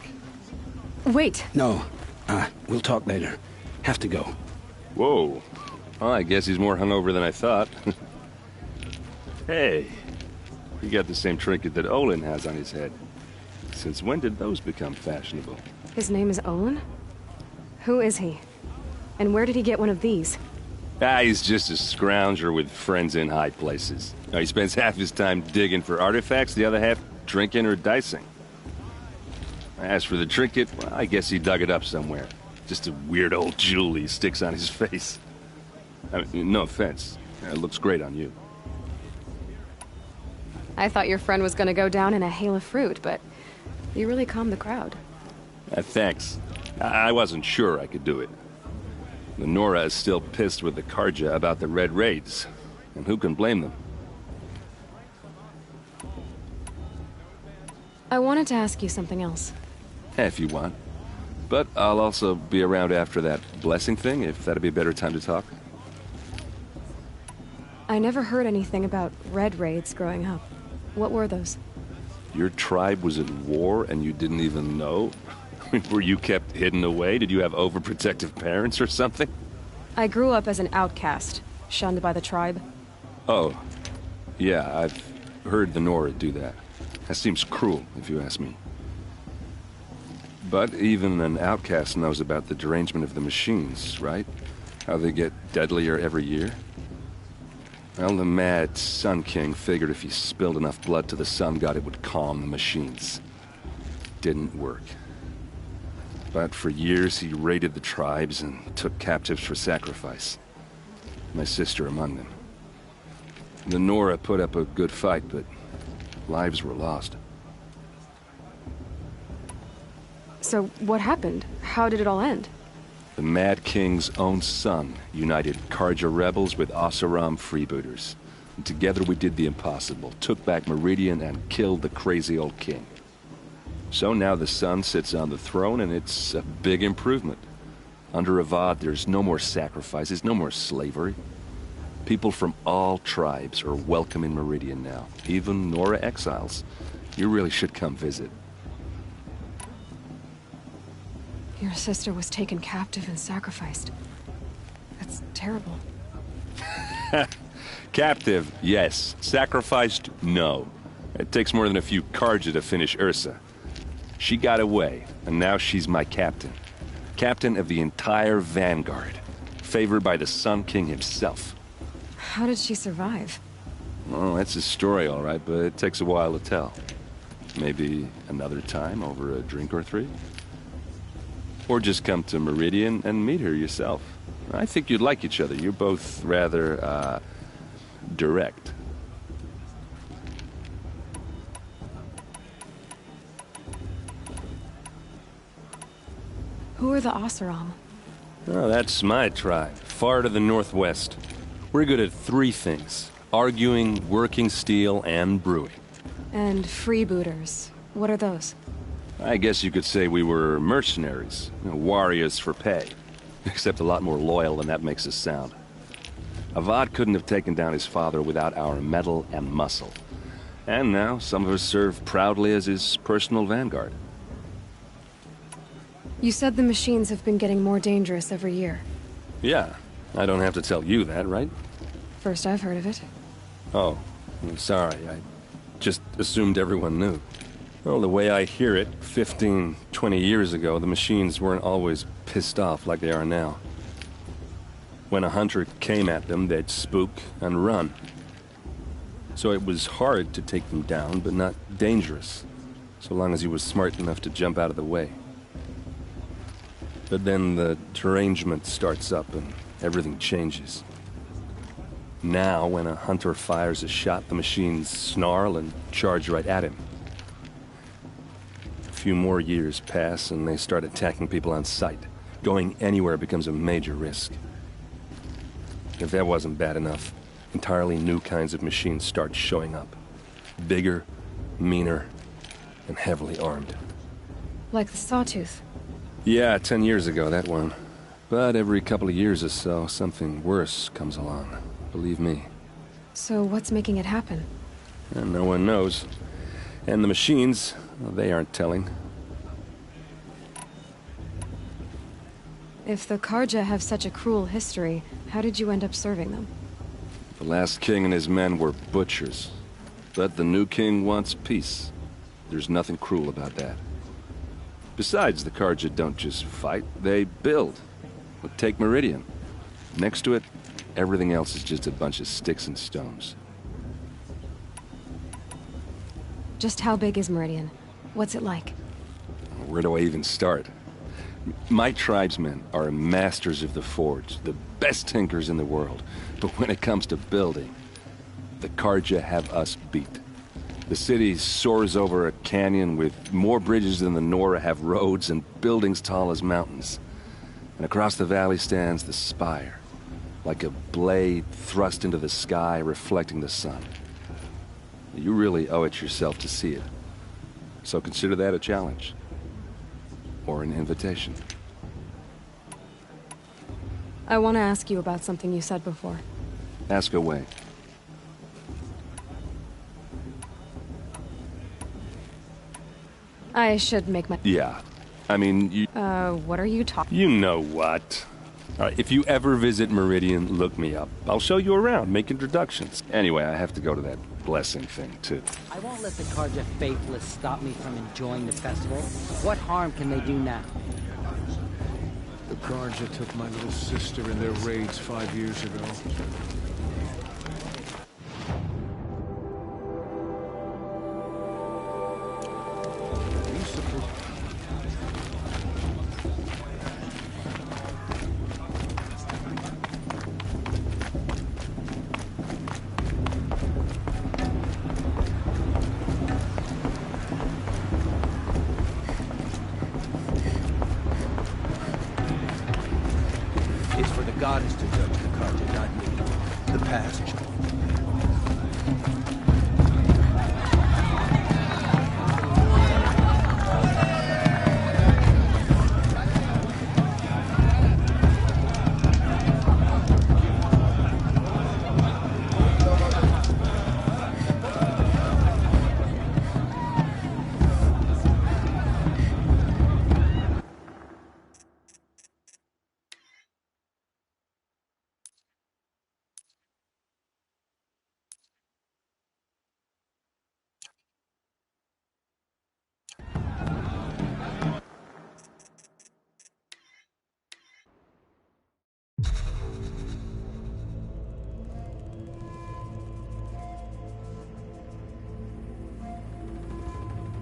Wait. No, we'll talk later. Have to go. Whoa. Well, I guess he's more hungover than I thought. Hey, you got the same trinket that Olin has on his head. Since when did those become fashionable? His name is Olin? Who is he? And where did he get one of these? He's just a scrounger with friends in high places. He spends half his time digging for artifacts, the other half drinking or dicing. As for the trinket, well, I guess he dug it up somewhere. Just a weird old jewel he sticks on his face. I mean, no offense. It looks great on you. I thought your friend was gonna go down in a hail of fruit, but you really calmed the crowd. Thanks. I wasn't sure I could do it. The Nora is still pissed with the Karja about the Red Raids, and who can blame them? I wanted to ask you something else. If you want. But I'll also be around after that blessing thing, if that'd be a better time to talk. I never heard anything about Red Raids growing up. What were those? Your tribe was at war and you didn't even know? Were you kept hidden away? Did you have overprotective parents or something? I grew up as an outcast, shunned by the tribe. Oh. Yeah, I've heard the Nora do that. That seems cruel, if you ask me. But even an outcast knows about the derangement of the machines, right? How they get deadlier every year? Well, the mad Sun King figured if he spilled enough blood to the Sun God, it would calm the machines. Didn't work. But for years, he raided the tribes and took captives for sacrifice. My sister among them. The Nora put up a good fight, but lives were lost. So, what happened? How did it all end? The Mad King's own son united Karja rebels with Oseram freebooters. And together we did the impossible, took back Meridian and killed the crazy old king. So now the son sits on the throne and it's a big improvement. Under Avad, there's no more sacrifices, no more slavery. People from all tribes are welcome in Meridian now, even Nora exiles. You really should come visit. Your sister was taken captive and sacrificed. That's terrible. Captive, yes. Sacrificed, no. It takes more than a few Karja to finish Ursa. She got away, and now she's my captain. Captain of the entire Vanguard. Favored by the Sun King himself. How did she survive? Well, that's a story, all right, but it takes a while to tell. Maybe another time over a drink or three? Or just come to Meridian and meet her yourself. I think you'd like each other. You're both rather, direct. Who are the Oseram? Oh, that's my tribe, far to the northwest. We're good at three things. Arguing, working steel, and brewing. And freebooters. What are those? I guess you could say we were mercenaries, warriors for pay. Except a lot more loyal than that makes us sound. Avad couldn't have taken down his father without our metal and muscle. And now, some of us serve proudly as his personal vanguard. You said the machines have been getting more dangerous every year. Yeah, I don't have to tell you that, right? First I've heard of it. Oh, I'm sorry. I just assumed everyone knew. Well, the way I hear it, 15, 20 years ago, the machines weren't always pissed off like they are now. When a hunter came at them, they'd spook and run. So it was hard to take them down, but not dangerous, so long as he was smart enough to jump out of the way. But then the derangement starts up and everything changes. Now, when a hunter fires a shot, the machines snarl and charge right at him. A few more years pass and they start attacking people on sight. Going anywhere becomes a major risk. If that wasn't bad enough, entirely new kinds of machines start showing up. Bigger, meaner, and heavily armed. Like the Sawtooth. Yeah, 10 years ago, that one. But every couple of years or so, something worse comes along. Believe me. So what's making it happen? And no one knows. And the machines, well, they aren't telling. If the Karja have such a cruel history, how did you end up serving them? The last king and his men were butchers. But the new king wants peace. There's nothing cruel about that. Besides, the Karja don't just fight, they build. But take Meridian. Next to it, everything else is just a bunch of sticks and stones. Just how big is Meridian? What's it like? Where do I even start? My tribesmen are masters of the forge, the best tinkers in the world. But when it comes to building, the Karja have us beat. The city soars over a canyon with more bridges than the Nora have roads and buildings tall as mountains. And across the valley stands the spire, like a blade thrust into the sky reflecting the sun. You really owe it yourself to see it. So consider that a challenge. Or an invitation. I want to ask you about something you said before. Ask away. I should make my... Yeah. I mean, you... what are you talking... You know what. All right, if you ever visit Meridian, look me up. I'll show you around, make introductions. Anyway, I have to go to that blessing thing, too. I won't let the Karja faithless stop me from enjoying the festival. What harm can they do now? The Karja took my little sister in their raids 5 years ago. Are you supposed to...